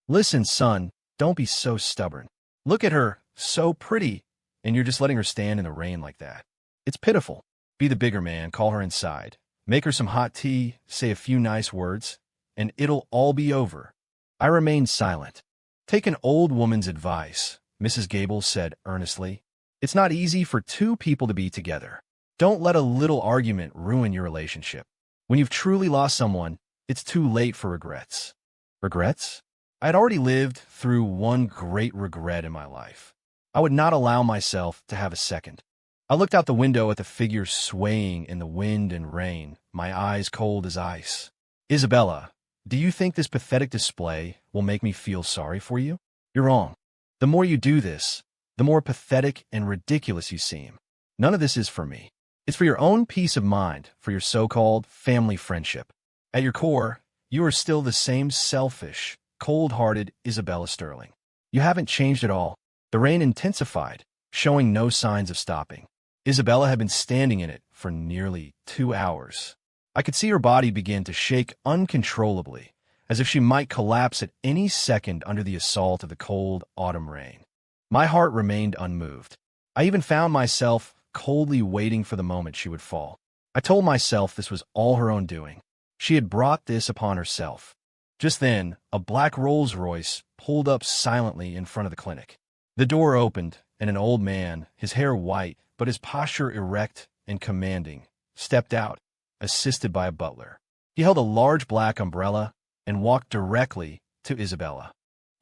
Listen, son, don't be so stubborn. Look at her, so pretty, and you're just letting her stand in the rain like that. It's pitiful. Be the bigger man, call her inside. Make her some hot tea, say a few nice words, and it'll all be over." I remained silent. "Take an old woman's advice," Mrs. Gable said earnestly. "It's not easy for two people to be together. Don't let a little argument ruin your relationship. When you've truly lost someone, it's too late for regrets." Regrets? I had already lived through one great regret in my life. I would not allow myself to have a second. I looked out the window at the figure swaying in the wind and rain, my eyes cold as ice. "Isabella, do you think this pathetic display will make me feel sorry for you? You're wrong. The more you do this, the more pathetic and ridiculous you seem. None of this is for me. It's for your own peace of mind, for your so-called family friendship. At your core, you are still the same selfish, cold-hearted Isabella Sterling. You haven't changed at all." The rain intensified, showing no signs of stopping. Isabella had been standing in it for nearly 2 hours. I could see her body begin to shake uncontrollably, as if she might collapse at any second under the assault of the cold autumn rain. My heart remained unmoved. I even found myself coldly waiting for the moment she would fall. I told myself this was all her own doing. She had brought this upon herself. Just then, a black Rolls-Royce pulled up silently in front of the clinic. The door opened, and an old man, his hair white, but his posture erect and commanding, stepped out, assisted by a butler. He held a large black umbrella and walked directly to Isabella.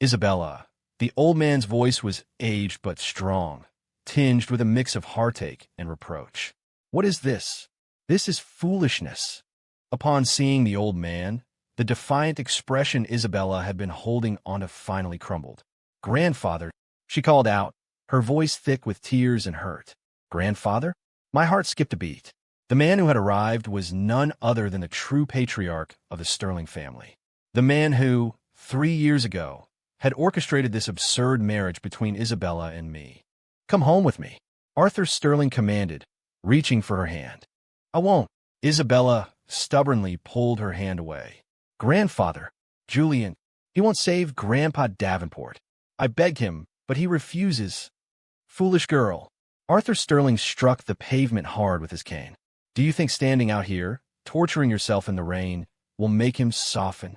"Isabella." The old man's voice was aged but strong, tinged with a mix of heartache and reproach. "What is this? This is foolishness." Upon seeing the old man, the defiant expression Isabella had been holding onto finally crumbled. "Grandfather," she called out, her voice thick with tears and hurt. "Grandfather?" My heart skipped a beat. The man who had arrived was none other than the true patriarch of the Sterling family. The man who, 3 years ago, had orchestrated this absurd marriage between Isabella and me. "Come home with me," Arthur Sterling commanded, reaching for her hand. "I won't." Isabella stubbornly pulled her hand away. "Grandfather, Julian, he won't save Grandpa Davenport. I begged him, but he refuses." "Foolish girl." Arthur Sterling struck the pavement hard with his cane. "Do you think standing out here, torturing yourself in the rain, will make him soften?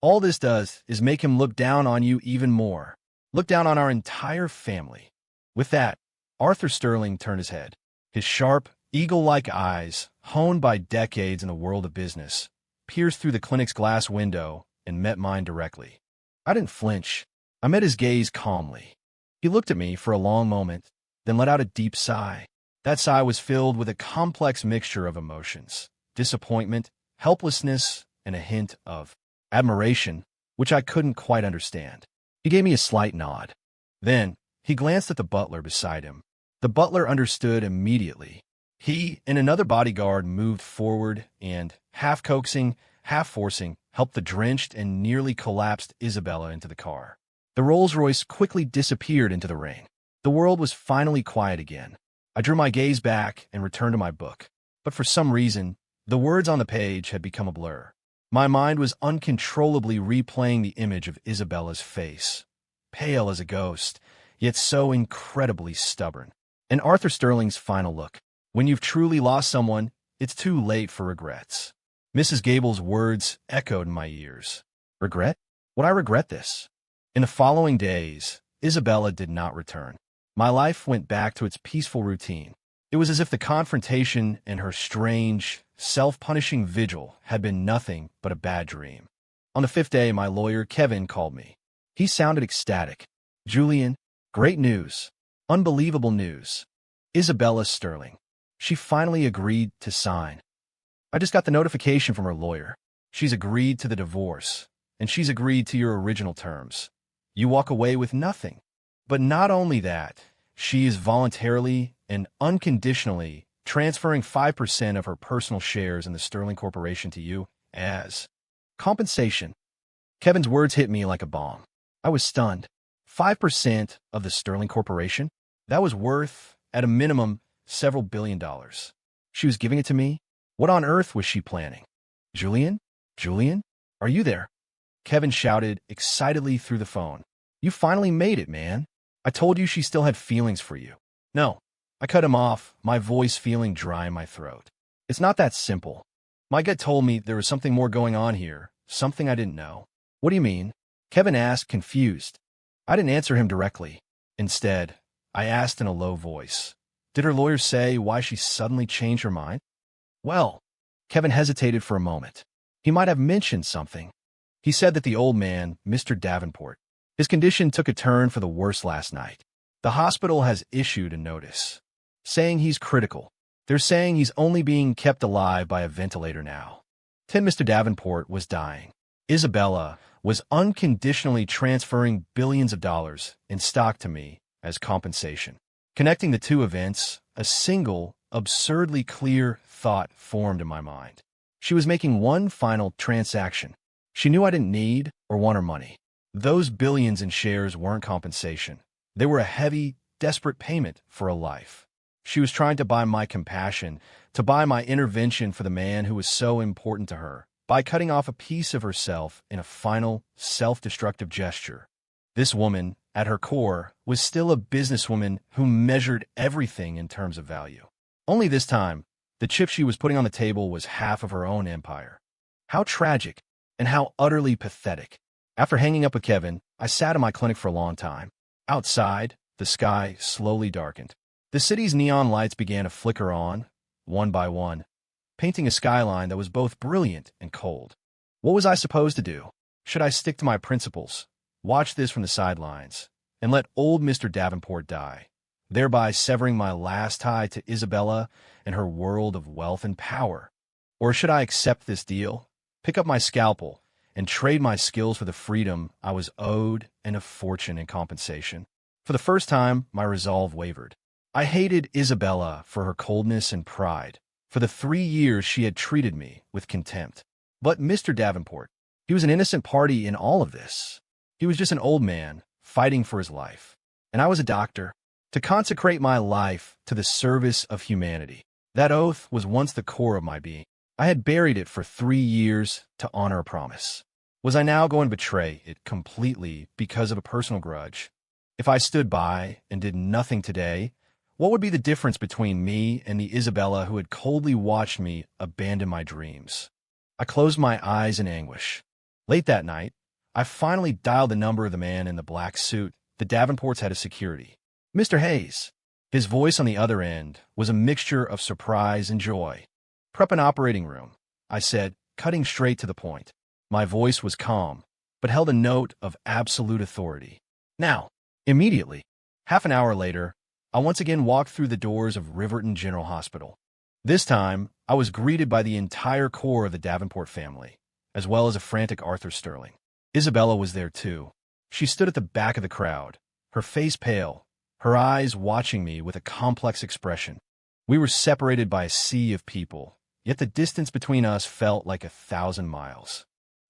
All this does is make him look down on you even more. Look down on our entire family." With that, Arthur Sterling turned his head. His sharp, eagle-like eyes, honed by decades in the world of business, pierced through the clinic's glass window and met mine directly. I didn't flinch. I met his gaze calmly. He looked at me for a long moment, then let out a deep sigh. That sigh was filled with a complex mixture of emotions: disappointment, helplessness, and a hint of admiration, which I couldn't quite understand. He gave me a slight nod. Then, he glanced at the butler beside him. The butler understood immediately. He and another bodyguard moved forward and, half coaxing, half forcing, helped the drenched and nearly collapsed Isabella into the car. The Rolls-Royce quickly disappeared into the rain. The world was finally quiet again. I drew my gaze back and returned to my book. But for some reason, the words on the page had become a blur. My mind was uncontrollably replaying the image of Isabella's face, pale as a ghost, yet so incredibly stubborn. And Arthur Sterling's final look. When you've truly lost someone, it's too late for regrets. Mrs. Gable's words echoed in my ears. Regret? Would I regret this? In the following days, Isabella did not return. My life went back to its peaceful routine. It was as if the confrontation and her strange, self-punishing vigil had been nothing but a bad dream. On the 5th day, my lawyer, Kevin, called me. He sounded ecstatic. "Julian, great news. Unbelievable news. Isabella Sterling. She finally agreed to sign. I just got the notification from her lawyer. She's agreed to the divorce, and she's agreed to your original terms. You walk away with nothing. But not only that, she is voluntarily and unconditionally transferring 5% of her personal shares in the Sterling Corporation to you as compensation. Kevin's words hit me like a bomb. I was stunned. 5% of the Sterling Corporation? That was worth, at a minimum, several billion dollars. She was giving it to me? What on earth was she planning? Julian? Julian? Are you there? Kevin shouted excitedly through the phone. You finally made it, man. I told you she still had feelings for you. No. I cut him off, my voice feeling dry in my throat. It's not that simple. My gut told me there was something more going on here, something I didn't know. What do you mean? Kevin asked, confused. I didn't answer him directly. Instead, I asked in a low voice. Did her lawyer say why she suddenly changed her mind? Well, Kevin hesitated for a moment. He might have mentioned something. He said that the old man, Mr. Davenport, his condition took a turn for the worse last night. The hospital has issued a notice, saying he's critical. They're saying he's only being kept alive by a ventilator now. Mr. Davenport was dying. Isabella was unconditionally transferring billions of dollars in stock to me as compensation. Connecting the two events, a single, absurdly clear thought formed in my mind. She was making one final transaction. She knew I didn't need or want her money. Those billions in shares weren't compensation. They were a heavy, desperate payment for a life. She was trying to buy my compassion, to buy my intervention for the man who was so important to her, by cutting off a piece of herself in a final, self-destructive gesture. This woman, at her core, was still a businesswoman who measured everything in terms of value. Only this time, the chip she was putting on the table was half of her own empire. How tragic, and how utterly pathetic. After hanging up with Kevin, I sat in my clinic for a long time. Outside, the sky slowly darkened. The city's neon lights began to flicker on, one by one, painting a skyline that was both brilliant and cold. What was I supposed to do? Should I stick to my principles, watch this from the sidelines, and let old Mr. Davenport die, thereby severing my last tie to Isabella and her world of wealth and power? Or should I accept this deal, pick up my scalpel, and trade my skills for the freedom I was owed and a fortune in compensation? For the first time, my resolve wavered. I hated Isabella for her coldness and pride, for the 3 years she had treated me with contempt. But Mr. Davenport, he was an innocent party in all of this. He was just an old man fighting for his life. And I was a doctor, to consecrate my life to the service of humanity. That oath was once the core of my being. I had buried it for 3 years to honor a promise. Was I now going to betray it completely because of a personal grudge? If I stood by and did nothing today, what would be the difference between me and the Isabella who had coldly watched me abandon my dreams? I closed my eyes in anguish. Late that night, I finally dialed the number of the man in the black suit, the Davenport's head of security. Mr. Hayes. His voice on the other end was a mixture of surprise and joy. Prep an operating room, I said, cutting straight to the point. My voice was calm, but held a note of absolute authority. Now, immediately. Half an hour later, I once again walked through the doors of Riverton General Hospital. This time, I was greeted by the entire core of the Davenport family, as well as a frantic Arthur Sterling. Isabella was there too. She stood at the back of the crowd, her face pale, her eyes watching me with a complex expression. We were separated by a sea of people, yet the distance between us felt like 1,000 miles.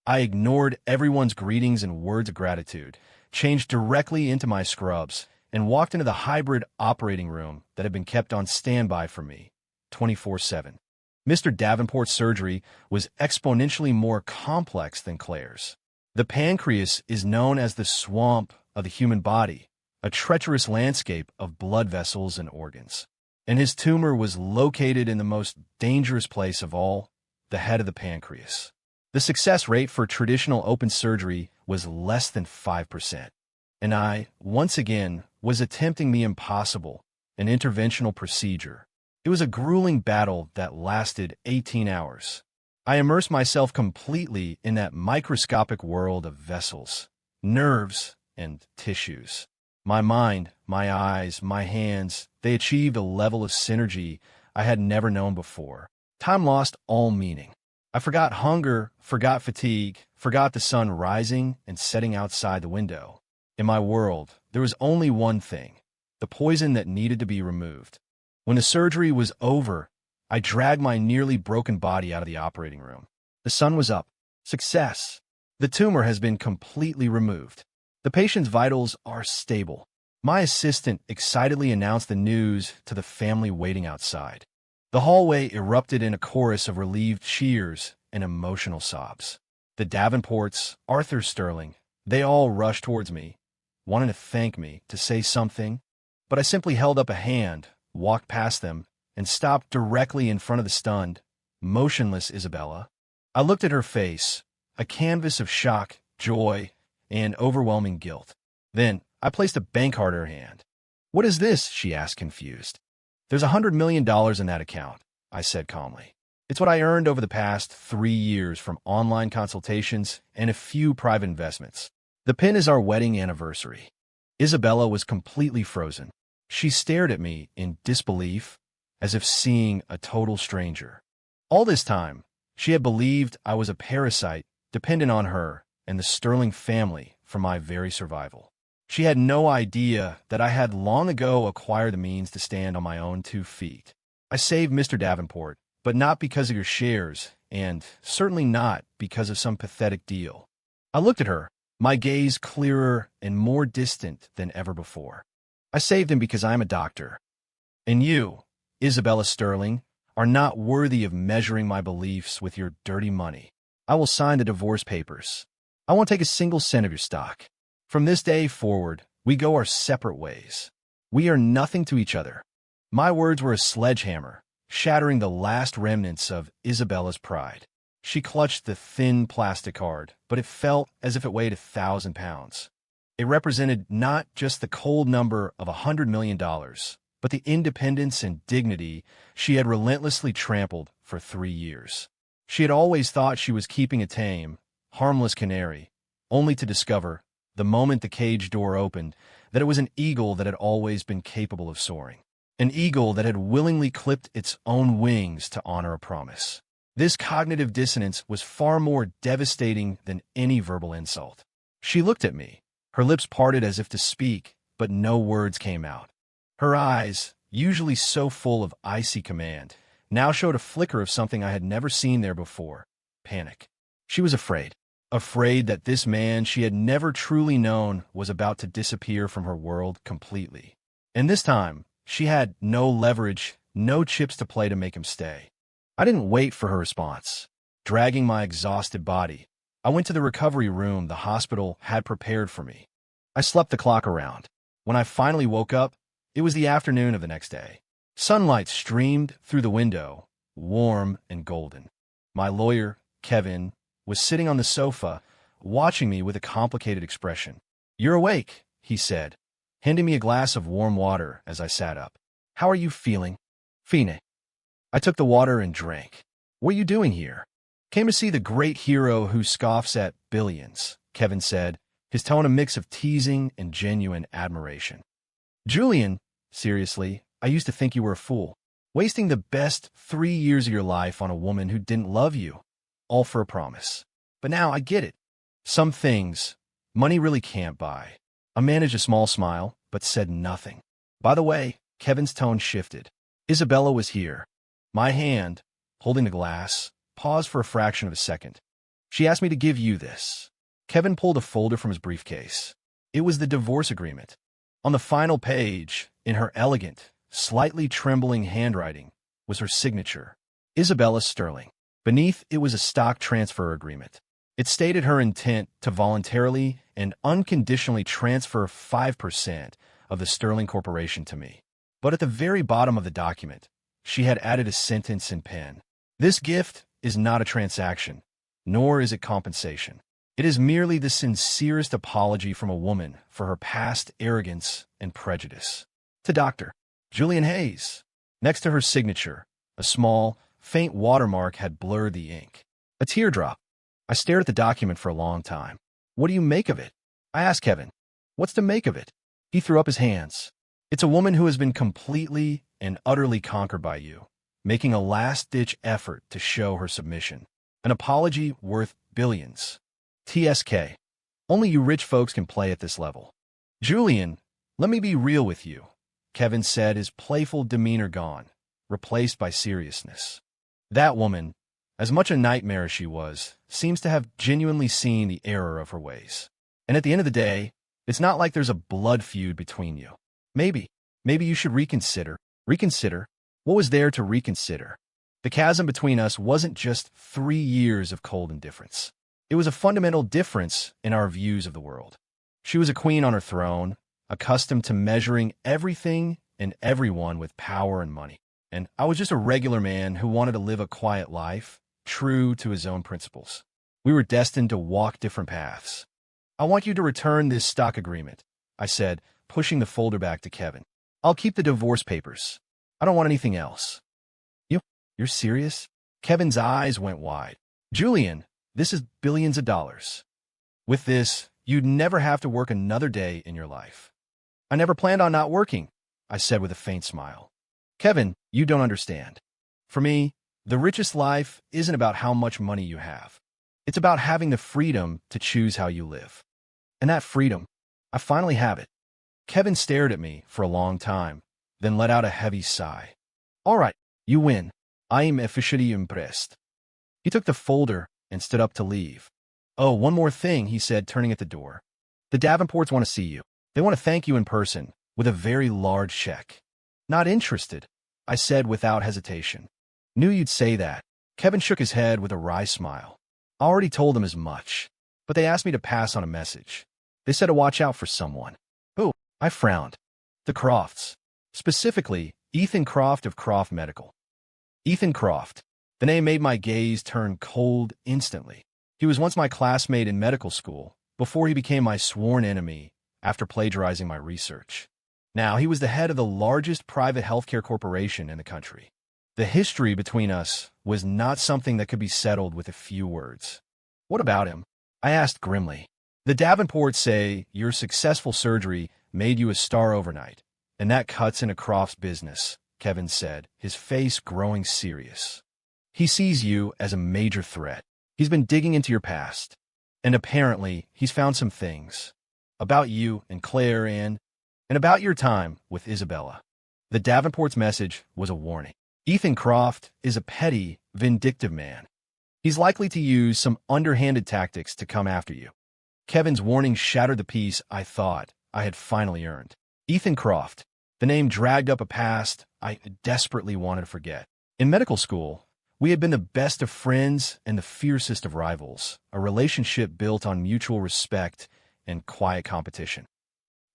I ignored everyone's greetings and words of gratitude, changed directly into my scrubs, and walked into the hybrid operating room that had been kept on standby for me, 24/7. Mr. Davenport's surgery was exponentially more complex than Claire's. The pancreas is known as the swamp of the human body, a treacherous landscape of blood vessels and organs. And his tumor was located in the most dangerous place of all, the head of the pancreas. The success rate for traditional open surgery was less than 5%. And I, once again, was attempting the impossible, an interventional procedure. It was a grueling battle that lasted 18 hours. I immersed myself completely in that microscopic world of vessels, nerves, and tissues. My mind, my eyes, my hands, they achieved a level of synergy I had never known before. Time lost all meaning. I forgot hunger, forgot fatigue, forgot the sun rising and setting outside the window. In my world, there was only one thing: the poison that needed to be removed. When the surgery was over, I dragged my nearly broken body out of the operating room. The sun was up. Success. The tumor has been completely removed. The patient's vitals are stable. My assistant excitedly announced the news to the family waiting outside. The hallway erupted in a chorus of relieved cheers and emotional sobs. The Davenports, Arthur Sterling, they all rushed towards me, wanting to thank me, to say something, but I simply held up a hand, walked past them, and stopped directly in front of the stunned, motionless Isabella. I looked at her face, a canvas of shock, joy, and overwhelming guilt. Then I placed a bank card in her hand. "What is this?" she asked, confused. "There's $100 million in that account," I said calmly. "It's what I earned over the past 3 years from online consultations and a few private investments. The pin is our wedding anniversary." Isabella was completely frozen. She stared at me in disbelief, as if seeing a total stranger. All this time, she had believed I was a parasite dependent on her and the Sterling family for my very survival. She had no idea that I had long ago acquired the means to stand on my own 2 feet. "I saved Mr. Davenport, but not because of your shares, and certainly not because of some pathetic deal." I looked at her, my gaze clearer and more distant than ever before. "I saved him because I am a doctor. And you, Isabella Sterling, are not worthy of measuring my beliefs with your dirty money. I will sign the divorce papers. I won't take a single cent of your stock. From this day forward, we go our separate ways. We are nothing to each other." My words were a sledgehammer, shattering the last remnants of Isabella's pride. She clutched the thin plastic card, but it felt as if it weighed 1,000 pounds. It represented not just the cold number of $100 million, but the independence and dignity she had relentlessly trampled for 3 years. She had always thought she was keeping a tame, harmless canary, only to discover, the moment the cage door opened, that it was an eagle that had always been capable of soaring. An eagle that had willingly clipped its own wings to honor a promise. This cognitive dissonance was far more devastating than any verbal insult. She looked at me, her lips parted as if to speak, but no words came out. Her eyes, usually so full of icy command, now showed a flicker of something I had never seen there before: panic. She was afraid. Afraid that this man she had never truly known was about to disappear from her world completely. And this time, she had no leverage, no chips to play to make him stay. I didn't wait for her response. Dragging my exhausted body, I went to the recovery room the hospital had prepared for me. I slept the clock around. When I finally woke up, it was the afternoon of the next day. Sunlight streamed through the window, warm and golden. My lawyer, Kevin, was sitting on the sofa, watching me with a complicated expression. "You're awake," he said, handing me a glass of warm water as I sat up. "How are you feeling?" "Fine." I took the water and drank. "What are you doing here?" "Came to see the great hero who scoffs at billions," Kevin said, his tone a mix of teasing and genuine admiration. "Julian, seriously, I used to think you were a fool. Wasting the best 3 years of your life on a woman who didn't love you, all for a promise. But now I get it. Some things money really can't buy." I managed a small smile, but said nothing. "By the way," Kevin's tone shifted. "Isabella was here." My hand, holding the glass, paused for a fraction of a second. "She asked me to give you this." Kevin pulled a folder from his briefcase. It was the divorce agreement. On the final page, in her elegant, slightly trembling handwriting, was her signature: Isabella Sterling. Beneath it was a stock transfer agreement. It stated her intent to voluntarily and unconditionally transfer 5% of the Sterling Corporation to me. But at the very bottom of the document, she had added a sentence in pen: "This gift is not a transaction, nor is it compensation. It is merely the sincerest apology from a woman for her past arrogance and prejudice. To Dr. Julian Hayes." Next to her signature, a small, faint watermark had blurred the ink. A teardrop. I stared at the document for a long time. "What do you make of it?" I asked Kevin. "What's to make of it?" He threw up his hands. It's a woman who has been completely and utterly conquered by you, making a last-ditch effort to show her submission. An apology worth billions. TSK. Only you rich folks can play at this level. Julian, let me be real with you, Kevin said, his playful demeanor gone, replaced by seriousness. That woman, as much a nightmare as she was, seems to have genuinely seen the error of her ways. And at the end of the day, it's not like there's a blood feud between you. Maybe you should reconsider. Reconsider? What was there to reconsider? The chasm between us wasn't just 3 years of cold indifference. It was a fundamental difference in our views of the world. She was a queen on her throne, accustomed to measuring everything and everyone with power and money. And I was just a regular man who wanted to live a quiet life, true to his own principles. We were destined to walk different paths. I want you to return this stock agreement, I said, pushing the folder back to Kevin. I'll keep the divorce papers. I don't want anything else. You're serious? Kevin's eyes went wide. Julian, this is billions of dollars. With this, you'd never have to work another day in your life. I never planned on not working, I said with a faint smile. Kevin, you don't understand. For me, the richest life isn't about how much money you have. It's about having the freedom to choose how you live. And that freedom, I finally have it. Kevin stared at me for a long time, then let out a heavy sigh. All right, you win. I am officially impressed. He took the folder and stood up to leave. Oh, one more thing, he said, turning at the door. The Davenports want to see you. They want to thank you in person with a very large check. Not interested, I said without hesitation. Knew you'd say that. Kevin shook his head with a wry smile. I already told them as much, but they asked me to pass on a message. They said to watch out for someone. Who? I frowned. The Crofts. Specifically, Ethan Croft of Croft Medical. Ethan Croft. The name made my gaze turn cold instantly. He was once my classmate in medical school, before he became my sworn enemy after plagiarizing my research. Now, he was the head of the largest private healthcare corporation in the country. The history between us was not something that could be settled with a few words. What about him? I asked grimly. The Davenports say your successful surgery made you a star overnight, and that cuts into Croft's business, Kevin said, his face growing serious. He sees you as a major threat. He's been digging into your past, and apparently he's found some things about you and Claire and about your time with Isabella. The Davenport's message was a warning. Ethan Croft is a petty, vindictive man. He's likely to use some underhanded tactics to come after you. Kevin's warning shattered the peace I thought I had finally earned. Ethan Croft. The name dragged up a past I desperately wanted to forget. In medical school, we had been the best of friends and the fiercest of rivals, a relationship built on mutual respect and quiet competition.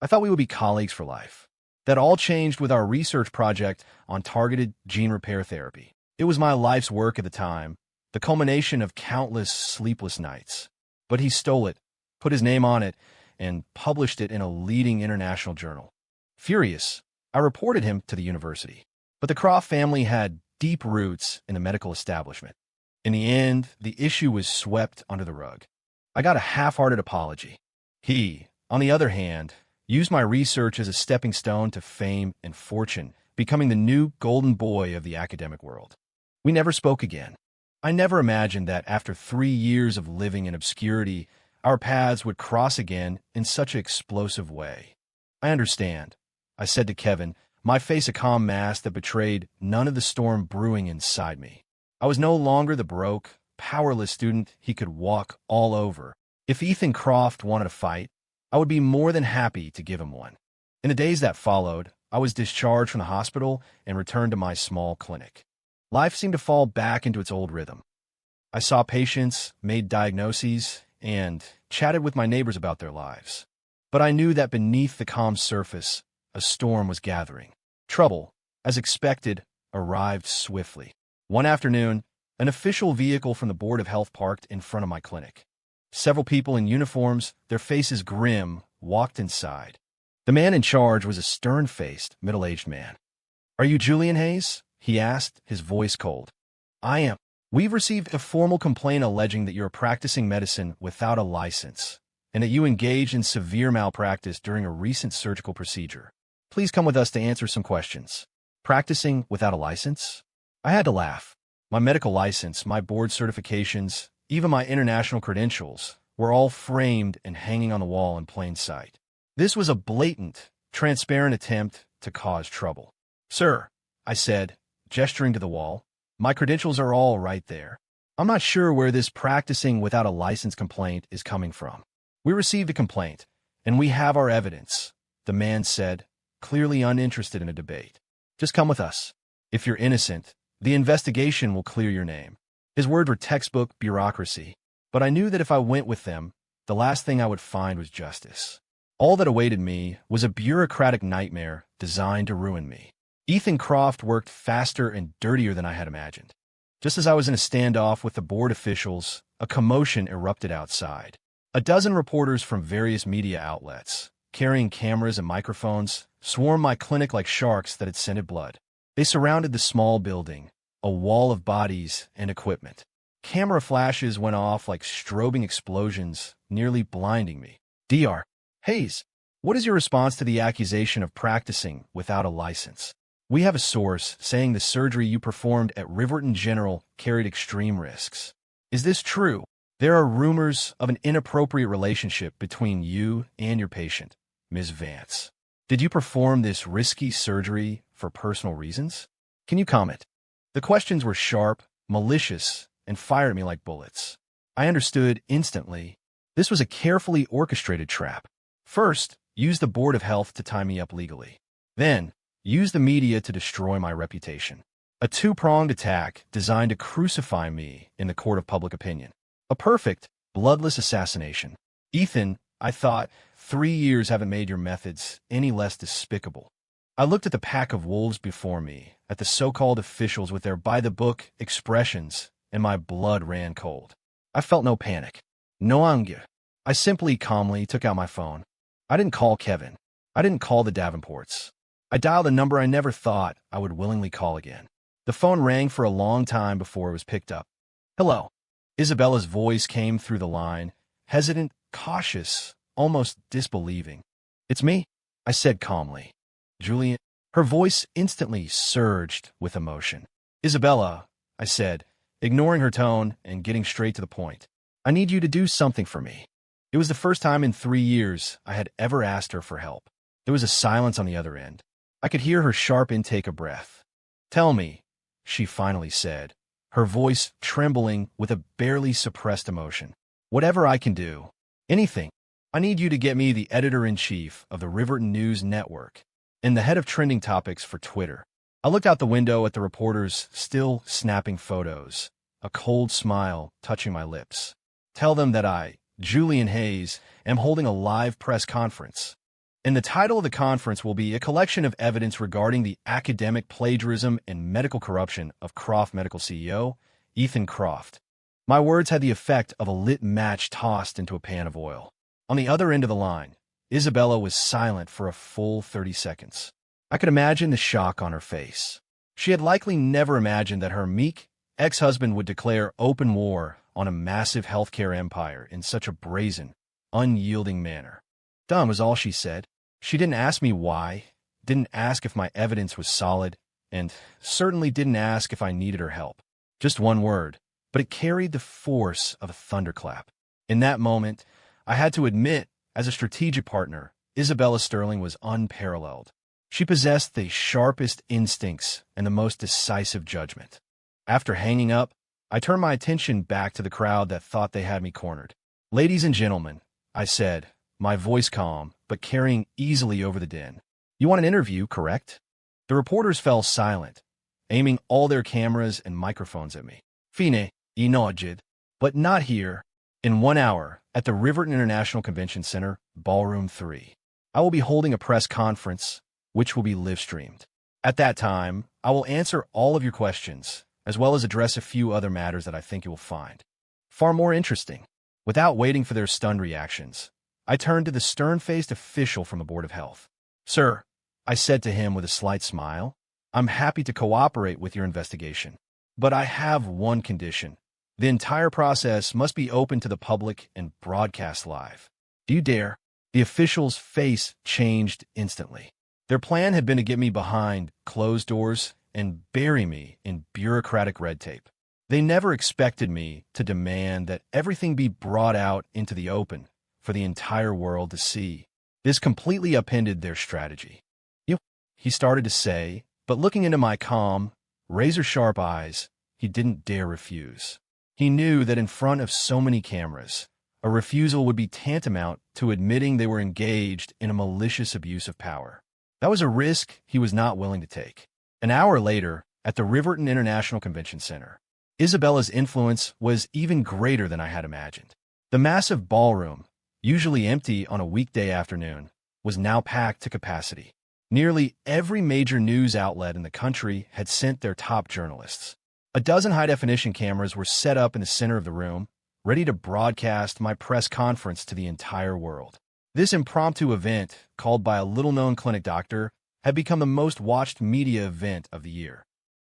I thought we would be colleagues for life. That all changed with our research project on targeted gene repair therapy. It was my life's work at the time, the culmination of countless sleepless nights. But he stole it, put his name on it, and published it in a leading international journal. Furious, I reported him to the university. But the Croft family had deep roots in the medical establishment. In the end, the issue was swept under the rug. I got a half-hearted apology. He, on the other hand, used my research as a stepping stone to fame and fortune, becoming the new golden boy of the academic world. We never spoke again. I never imagined that after 3 years of living in obscurity, our paths would cross again in such an explosive way. I understand, I said to Kevin, my face a calm mask that betrayed none of the storm brewing inside me. I was no longer the broke, powerless student he could walk all over. If Ethan Croft wanted a fight, I would be more than happy to give him one. In the days that followed, I was discharged from the hospital and returned to my small clinic. Life seemed to fall back into its old rhythm. I saw patients, made diagnoses, and chatted with my neighbors about their lives. But I knew that beneath the calm surface, a storm was gathering. Trouble, as expected, arrived swiftly. One afternoon, an official vehicle from the Board of Health parked in front of my clinic. Several people in uniforms, their faces grim, walked inside. The man in charge was a stern-faced, middle-aged man. "Are you Julian Hayes?" he asked, his voice cold. "I am. We've received a formal complaint alleging that you're practicing medicine without a license, and that you engaged in severe malpractice during a recent surgical procedure. Please come with us to answer some questions. Practicing without a license? I had to laugh. My medical license, my board certifications, even my international credentials were all framed and hanging on the wall in plain sight. This was a blatant, transparent attempt to cause trouble. Sir, I said, gesturing to the wall, my credentials are all right there. I'm not sure where this practicing without a license complaint is coming from. We received a complaint, and we have our evidence, the man said, clearly uninterested in a debate. Just come with us. If you're innocent, the investigation will clear your name. His words were textbook bureaucracy, but I knew that if I went with them, the last thing I would find was justice. All that awaited me was a bureaucratic nightmare designed to ruin me. Ethan Croft worked faster and dirtier than I had imagined. Just as I was in a standoff with the board officials, a commotion erupted outside. A dozen reporters from various media outlets, carrying cameras and microphones, swarmed my clinic like sharks that had scented blood. They surrounded the small building, a wall of bodies and equipment. Camera flashes went off like strobing explosions, nearly blinding me. Dr. Hayes, what is your response to the accusation of practicing without a license? We have a source saying the surgery you performed at Riverton General carried extreme risks. Is this true? There are rumors of an inappropriate relationship between you and your patient, Ms. Vance. Did you perform this risky surgery for personal reasons? Can you comment? The questions were sharp, malicious, and fired at me like bullets. I understood instantly. This was a carefully orchestrated trap. First, use the Board of Health to tie me up legally. Then, use the media to destroy my reputation. A two-pronged attack designed to crucify me in the court of public opinion. A perfect, bloodless assassination. Ethan, I thought, 3 years haven't made your methods any less despicable. I looked at the pack of wolves before me, at the so-called officials with their by-the-book expressions, and my blood ran cold. I felt no panic, no anger. I simply calmly took out my phone. I didn't call Kevin. I didn't call the Davenports. I dialed a number I never thought I would willingly call again. The phone rang for a long time before it was picked up. Hello. Isabella's voice came through the line, hesitant, cautious, almost disbelieving. It's me, I said calmly. Julian. Her voice instantly surged with emotion. Isabella, I said, ignoring her tone and getting straight to the point. I need you to do something for me. It was the first time in 3 years I had ever asked her for help. There was a silence on the other end. I could hear her sharp intake of breath. Tell me, she finally said, her voice trembling with a barely suppressed emotion. Whatever I can do. Anything. I need you to get me the editor-in-chief of the Riverton News Network and the head of trending topics for Twitter. I looked out the window at the reporters still snapping photos, a cold smile touching my lips. Tell them that I, Julian Hayes, am holding a live press conference. And the title of the conference will be A Collection of Evidence Regarding the Academic Plagiarism and Medical Corruption of Croft Medical CEO, Ethan Croft. My words had the effect of a lit match tossed into a pan of oil. On the other end of the line, Isabella was silent for a full 30 seconds. I could imagine the shock on her face. She had likely never imagined that her meek ex-husband would declare open war on a massive healthcare empire in such a brazen, unyielding manner. Dumb was all she said. She didn't ask me why, didn't ask if my evidence was solid, and certainly didn't ask if I needed her help. Just one word, but it carried the force of a thunderclap. In that moment, I had to admit, as a strategic partner, Isabella Sterling was unparalleled. She possessed the sharpest instincts and the most decisive judgment. After hanging up, I turned my attention back to the crowd that thought they had me cornered. Ladies and gentlemen, I said, my voice calm, but carrying easily over the din. You want an interview, correct? The reporters fell silent, aiming all their cameras and microphones at me. Fine, inogid, but not here. In 1 hour, at the Riverton International Convention Center, Ballroom 3, I will be holding a press conference, which will be live-streamed. At that time, I will answer all of your questions, as well as address a few other matters that I think you will find far more interesting. Without waiting for their stunned reactions, I turned to the stern-faced official from the Board of Health. Sir, I said to him with a slight smile, I'm happy to cooperate with your investigation. But I have one condition. The entire process must be open to the public and broadcast live. Do you dare? The official's face changed instantly. Their plan had been to get me behind closed doors and bury me in bureaucratic red tape. They never expected me to demand that everything be brought out into the open for the entire world to see. This completely upended their strategy. "You," he started to say, but looking into my calm, razor-sharp eyes, he didn't dare refuse. He knew that in front of so many cameras, a refusal would be tantamount to admitting they were engaged in a malicious abuse of power. That was a risk he was not willing to take. An hour later, at the Riverton International Convention Center, Isabella's influence was even greater than I had imagined. The massive ballroom, usually empty on a weekday afternoon, was now packed to capacity. Nearly every major news outlet in the country had sent their top journalists. A dozen high-definition cameras were set up in the center of the room, ready to broadcast my press conference to the entire world. This impromptu event, called by a little-known clinic doctor, had become the most watched media event of the year.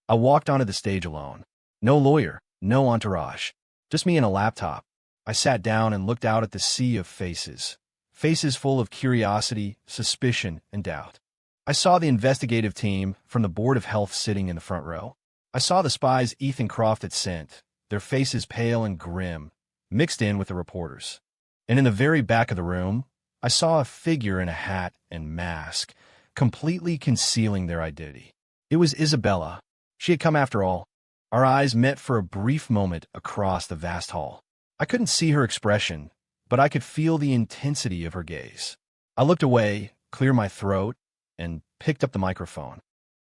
I walked onto the stage alone. No lawyer, no entourage, just me and a laptop. I sat down and looked out at the sea of faces. Faces full of curiosity, suspicion, and doubt. I saw the investigative team from the Board of Health sitting in the front row. I saw the spies Ethan Croft had sent, their faces pale and grim, mixed in with the reporters. And in the very back of the room, I saw a figure in a hat and mask, completely concealing their identity. It was Isabella. She had come after all. Our eyes met for a brief moment across the vast hall. I couldn't see her expression, but I could feel the intensity of her gaze. I looked away, cleared my throat, and picked up the microphone.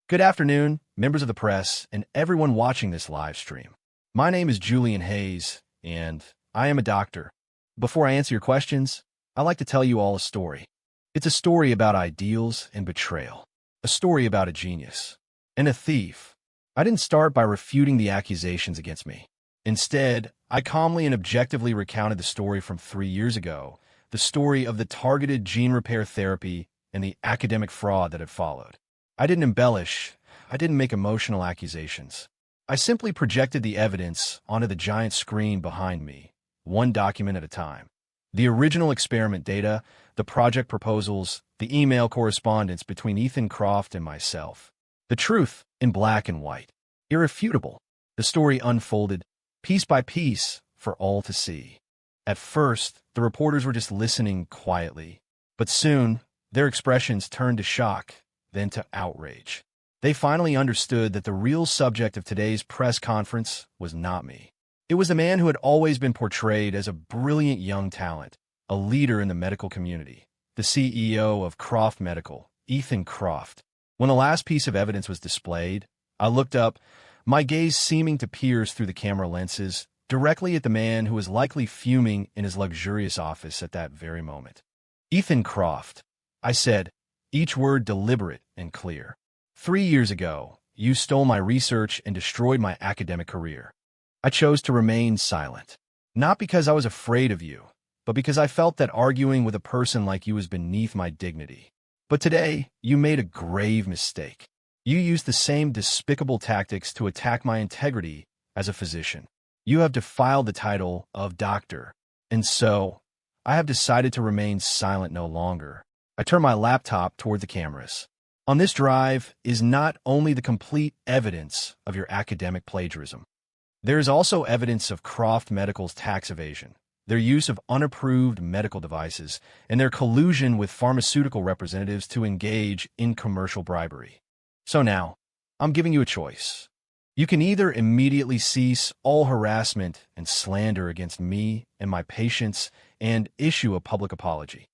"Good afternoon, members of the press, and everyone watching this live stream. My name is Julian Hayes, and I am a doctor. Before I answer your questions, I'd like to tell you all a story. It's a story about ideals and betrayal, a story about a genius and a thief. I didn't start by refuting the accusations against me. Instead, I calmly and objectively recounted the story from 3 years ago, the story of the targeted gene repair therapy and the academic fraud that had followed. I didn't embellish. I didn't make emotional accusations. I simply projected the evidence onto the giant screen behind me, one document at a time. The original experiment data, the project proposals, the email correspondence between Ethan Croft and myself. The truth in black and white. Irrefutable. The story unfolded, piece by piece, for all to see. At first, the reporters were just listening quietly, but soon, their expressions turned to shock, then to outrage. They finally understood that the real subject of today's press conference was not me. It was the man who had always been portrayed as a brilliant young talent, a leader in the medical community, the CEO of Croft Medical, Ethan Croft. When the last piece of evidence was displayed, I looked up, my gaze seeming to pierce through the camera lenses, directly at the man who was likely fuming in his luxurious office at that very moment. "Ethan Croft," I said, each word deliberate and clear. "3 years ago, you stole my research and destroyed my academic career. I chose to remain silent, not because I was afraid of you, but because I felt that arguing with a person like you was beneath my dignity. But today, you made a grave mistake. You used the same despicable tactics to attack my integrity as a physician. You have defiled the title of doctor, and so I have decided to remain silent no longer." I turned my laptop toward the cameras. "On this drive is not only the complete evidence of your academic plagiarism. There is also evidence of Croft Medical's tax evasion, their use of unapproved medical devices, and their collusion with pharmaceutical representatives to engage in commercial bribery. So now, I'm giving you a choice. You can either immediately cease all harassment and slander against me and my patients and issue a public apology,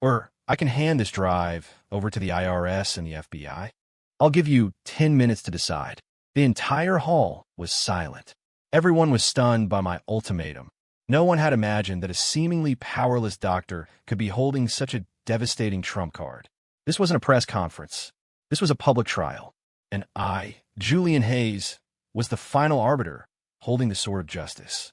or I can hand this drive over to the IRS and the FBI. I'll give you 10 minutes to decide." The entire hall was silent. Everyone was stunned by my ultimatum. No one had imagined that a seemingly powerless doctor could be holding such a devastating trump card. This wasn't a press conference. This was a public trial. And I, Julian Hayes, was the final arbiter, holding the sword of justice.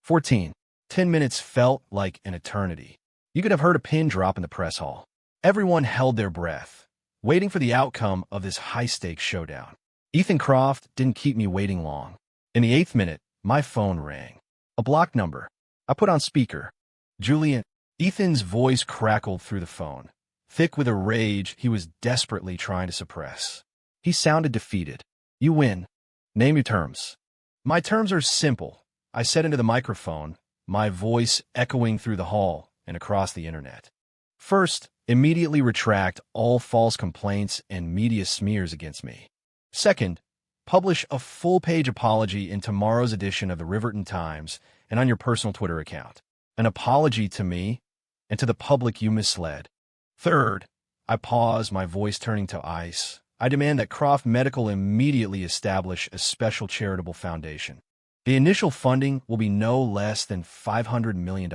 14. 10 minutes felt like an eternity. You could have heard a pin drop in the press hall. Everyone held their breath, waiting for the outcome of this high-stakes showdown. Ethan Croft didn't keep me waiting long. In the 8th minute, my phone rang. A blocked number. I put on speaker. "Julian," Ethan's voice crackled through the phone, thick with a rage he was desperately trying to suppress. He sounded defeated. You win. Name your terms. My terms are simple, I said into the microphone, my voice echoing through the hall and across the internet. First, immediately retract all false complaints and media smears against me. Second, publish a full-page apology in tomorrow's edition of the Riverton Times and on your personal Twitter account. An apology to me and to the public you misled. Third, I pause, my voice turning to ice. I demand that Croft Medical immediately establish a special charitable foundation. The initial funding will be no less than $500 million.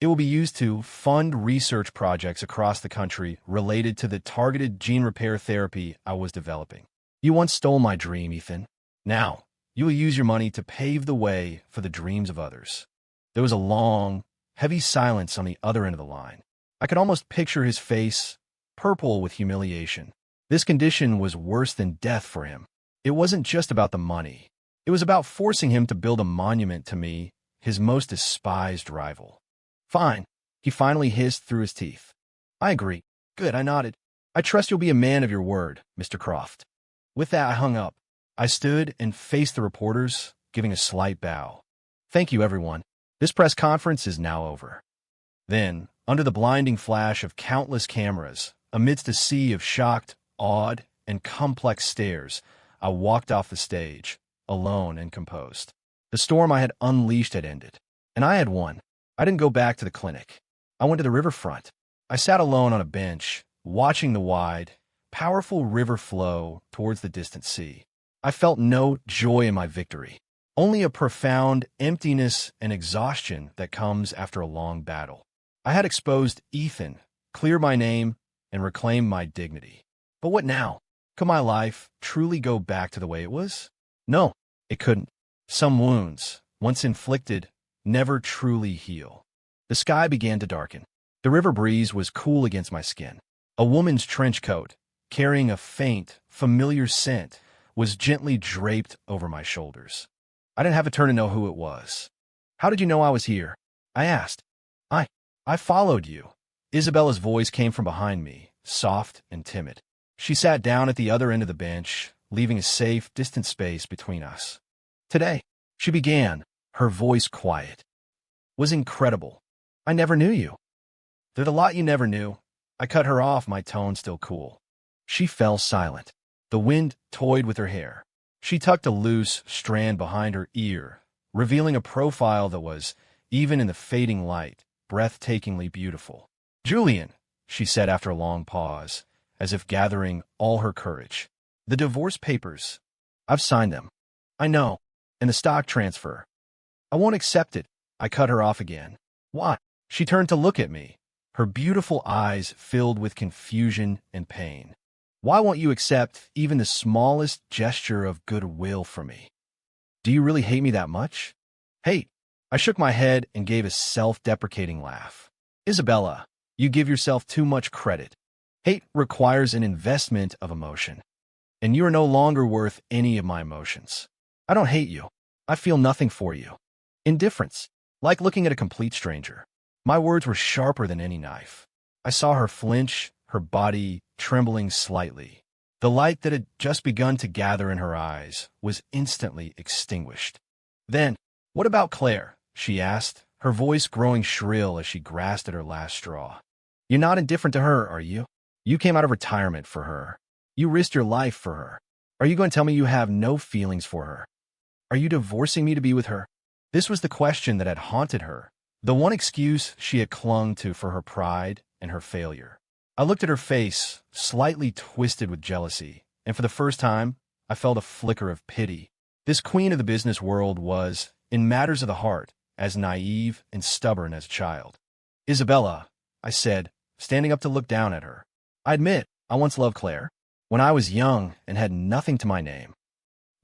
It will be used to fund research projects across the country related to the targeted gene repair therapy I was developing. You once stole my dream, Ethan. Now, you will use your money to pave the way for the dreams of others. There was a long, heavy silence on the other end of the line. I could almost picture his face, purple with humiliation. This condition was worse than death for him. It wasn't just about the money. It was about forcing him to build a monument to me, his most despised rival. Fine, he finally hissed through his teeth. I agree. Good, I nodded. I trust you'll be a man of your word, Mr. Croft. With that, I hung up. I stood and faced the reporters, giving a slight bow. Thank you, everyone. This press conference is now over. Then, under the blinding flash of countless cameras, amidst a sea of shocked, awed, and complex stares, I walked off the stage, alone and composed. The storm I had unleashed had ended, and I had won. I didn't go back to the clinic. I went to the riverfront. I sat alone on a bench, watching the wide, powerful river flow towards the distant sea. I felt no joy in my victory, only a profound emptiness and exhaustion that comes after a long battle. I had exposed Ethan, cleared my name, and reclaimed my dignity. But what now? Could my life truly go back to the way it was? No, it couldn't. Some wounds, once inflicted, never truly heal. The sky began to darken. The river breeze was cool against my skin. A woman's trench coat, carrying a faint, familiar scent, was gently draped over my shoulders. I didn't have a turn to know who it was. How did you know I was here? I asked. I followed you. Isabella's voice came from behind me, soft and timid. She sat down at the other end of the bench, leaving a safe, distant space between us. Today, she began, her voice quiet. Was incredible. I never knew you. There's a lot you never knew. I cut her off, my tone still cool. She fell silent. The wind toyed with her hair. She tucked a loose strand behind her ear, revealing a profile that was, even in the fading light, breathtakingly beautiful. Julian, she said after a long pause, as if gathering all her courage. The divorce papers. I've signed them. I know. And the stock transfer. I won't accept it. I cut her off again. Why? She turned to look at me, her beautiful eyes filled with confusion and pain. Why won't you accept even the smallest gesture of goodwill from me? Do you really hate me that much? Hate. I shook my head and gave a self-deprecating laugh. Isabella, you give yourself too much credit. Hate requires an investment of emotion, and you are no longer worth any of my emotions. I don't hate you. I feel nothing for you. Indifference, like looking at a complete stranger. My words were sharper than any knife. I saw her flinch, her body trembling slightly. The light that had just begun to gather in her eyes was instantly extinguished. Then, what about Claire? She asked, her voice growing shrill as she grasped at her last straw. You're not indifferent to her, are you? You came out of retirement for her. You risked your life for her. Are you going to tell me you have no feelings for her? Are you divorcing me to be with her? This was the question that had haunted her, the one excuse she had clung to for her pride and her failure. I looked at her face, slightly twisted with jealousy, and for the first time, I felt a flicker of pity. This queen of the business world was, in matters of the heart, as naive and stubborn as a child. Isabella, I said, standing up to look down at her. I admit, I once loved Claire, when I was young and had nothing to my name.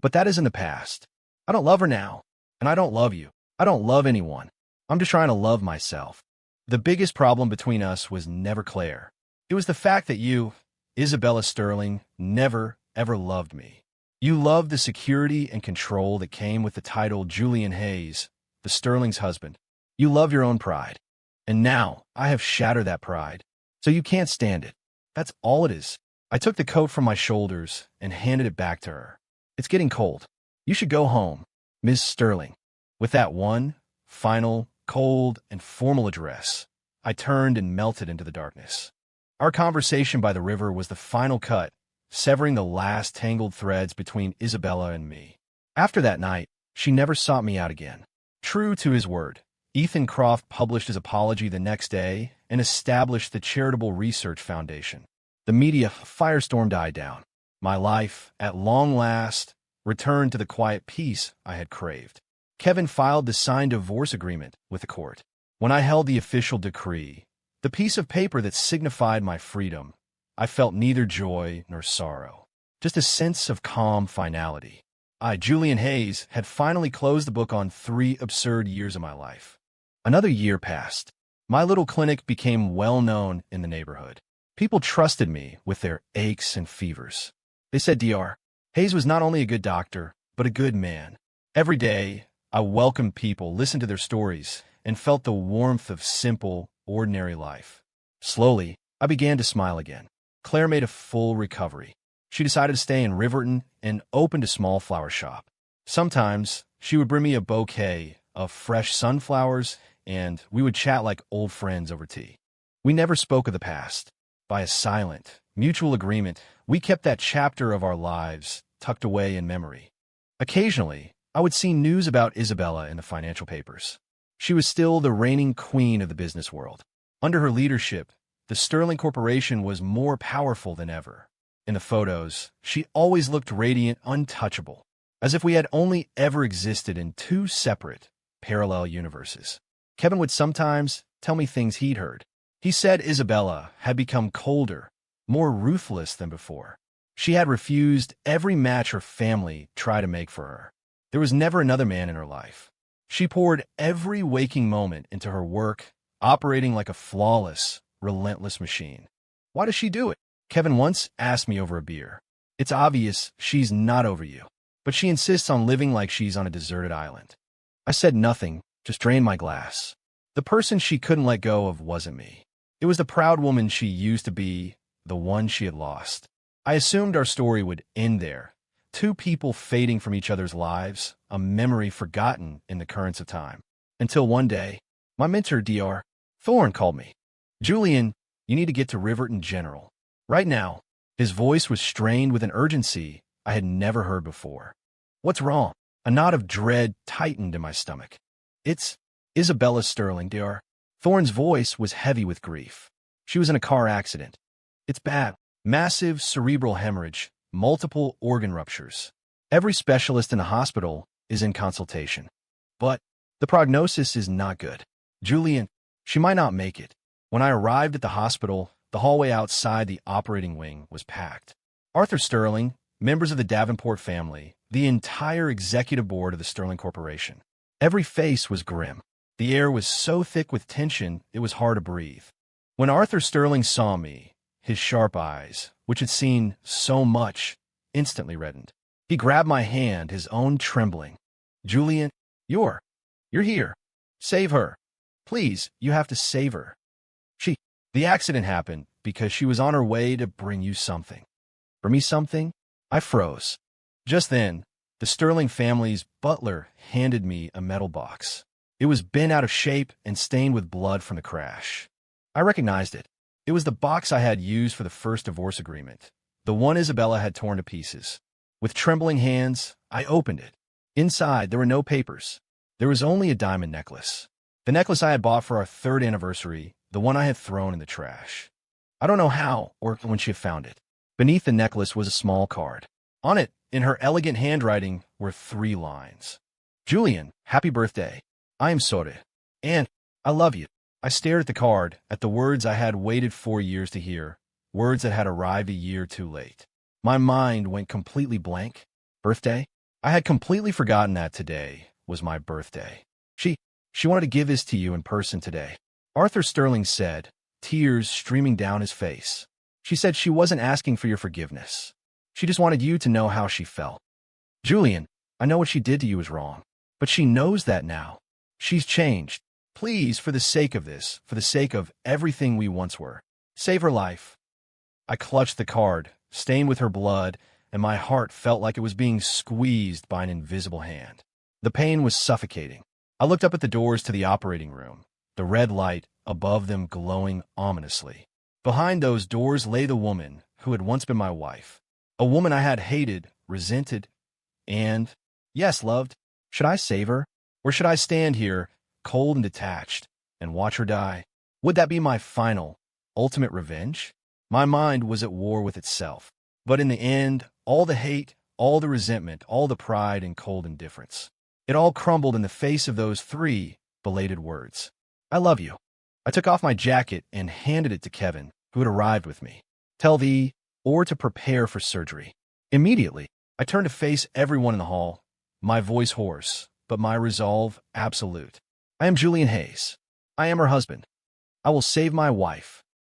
But that is in the past. I don't love her now, and I don't love you. I don't love anyone. I'm just trying to love myself. The biggest problem between us was never Claire. It was the fact that you, Isabella Sterling, never, ever loved me. You loved the security and control that came with the title Julian Hayes, the Sterling's husband. You love your own pride. And now I have shattered that pride. So you can't stand it. That's all it is. I took the coat from my shoulders and handed it back to her. It's getting cold. You should go home, Miss Sterling. With that one, final, cold, and formal address, I turned and melted into the darkness. Our conversation by the river was the final cut, severing the last tangled threads between Isabella and me. After that night, she never sought me out again. True to his word, Ethan Croft published his apology the next day and established the Charitable Research Foundation. The media firestorm died down. My life, at long last, returned to the quiet peace I had craved. Kevin filed the signed divorce agreement with the court. When I held the official decree, the piece of paper that signified my freedom, I felt neither joy nor sorrow, just a sense of calm finality. I, Julian Hayes, had finally closed the book on 3 absurd years of my life. Another year passed. My little clinic became well known in the neighborhood. People trusted me with their aches and fevers. They said Dr. Hayes was not only a good doctor, but a good man. Every day, I welcomed people, listened to their stories, and felt the warmth of simple, ordinary life. Slowly, I began to smile again. Claire made a full recovery. She decided to stay in Riverton and opened a small flower shop. Sometimes, she would bring me a bouquet of fresh sunflowers, and we would chat like old friends over tea. We never spoke of the past. By a silent, mutual agreement, we kept that chapter of our lives tucked away in memory. Occasionally, I would see news about Isabella in the financial papers. She was still the reigning queen of the business world. Under her leadership, the Sterling Corporation was more powerful than ever. In the photos, she always looked radiant, untouchable, as if we had only ever existed in 2 separate, parallel universes. Kevin would sometimes tell me things he'd heard. He said Isabella had become colder, more ruthless than before. She had refused every match her family tried to make for her. There was never another man in her life. She poured every waking moment into her work, operating like a flawless, relentless machine. Why does she do it? Kevin once asked me over a beer. It's obvious she's not over you, but she insists on living like she's on a deserted island. I said nothing, just drained my glass. The person she couldn't let go of wasn't me. It was the proud woman she used to be, the one she had lost. I assumed our story would end there. 2 people fading from each other's lives, a memory forgotten in the currents of time. Until one day, my mentor, Dr. Thorne, called me. Julian, you need to get to Riverton General. Right now. His voice was strained with an urgency I had never heard before. What's wrong? A knot of dread tightened in my stomach. It's Isabella Sterling, Dr. Thorne's voice was heavy with grief. She was in a car accident. It's bad. Massive cerebral hemorrhage, multiple organ ruptures. Every specialist in the hospital is in consultation. But the prognosis is not good. Julian, she might not make it. When I arrived at the hospital, the hallway outside the operating wing was packed. Arthur Sterling, members of the Davenport family, the entire executive board of the Sterling Corporation. Every face was grim. The air was so thick with tension, it was hard to breathe. When Arthur Sterling saw me, his sharp eyes, which had seen so much, instantly reddened. He grabbed my hand, his own trembling. Julian, you're here. Save her. Please, you have to save her. The accident happened because she was on her way to bring you something. For me something? I froze. Just then, the Sterling family's butler handed me a metal box. It was bent out of shape and stained with blood from the crash. I recognized it. It was the box I had used for the first divorce agreement, the one Isabella had torn to pieces. With trembling hands, I opened it. Inside, there were no papers. There was only a diamond necklace. The necklace I had bought for our 3rd anniversary, the one I had thrown in the trash. I don't know how or when she had found it. Beneath the necklace was a small card. On it, in her elegant handwriting, were 3 lines. Julian, happy birthday. I am sorry. And I love you. I stared at the card, at the words I had waited 4 years to hear, words that had arrived a year too late. My mind went completely blank. Birthday? I had completely forgotten that today was my birthday. She wanted to give this to you in person today. Arthur Sterling said, tears streaming down his face. She said she wasn't asking for your forgiveness. She just wanted you to know how she felt. Julian, I know what she did to you was wrong, but she knows that now. She's changed. Please, for the sake of this, for the sake of everything we once were, save her life. I clutched the card, stained with her blood, and my heart felt like it was being squeezed by an invisible hand. The pain was suffocating. I looked up at the doors to the operating room, the red light above them glowing ominously. Behind those doors lay the woman who had once been my wife, a woman I had hated, resented, and, yes, loved. Should I save her? Or should I stand here, cold and detached, and watch her die? Would that be my final, ultimate revenge? My mind was at war with itself. But in the end, all the hate, all the resentment, all the pride and cold indifference, it all crumbled in the face of those three belated words. I love you. I took off my jacket and handed it to Kevin, who had arrived with me. Tell thee, or to prepare for surgery. Immediately, I turned to face everyone in the hall, my voice hoarse, but my resolve absolute. I am Julian Hayes. I am her husband. I will save my wife,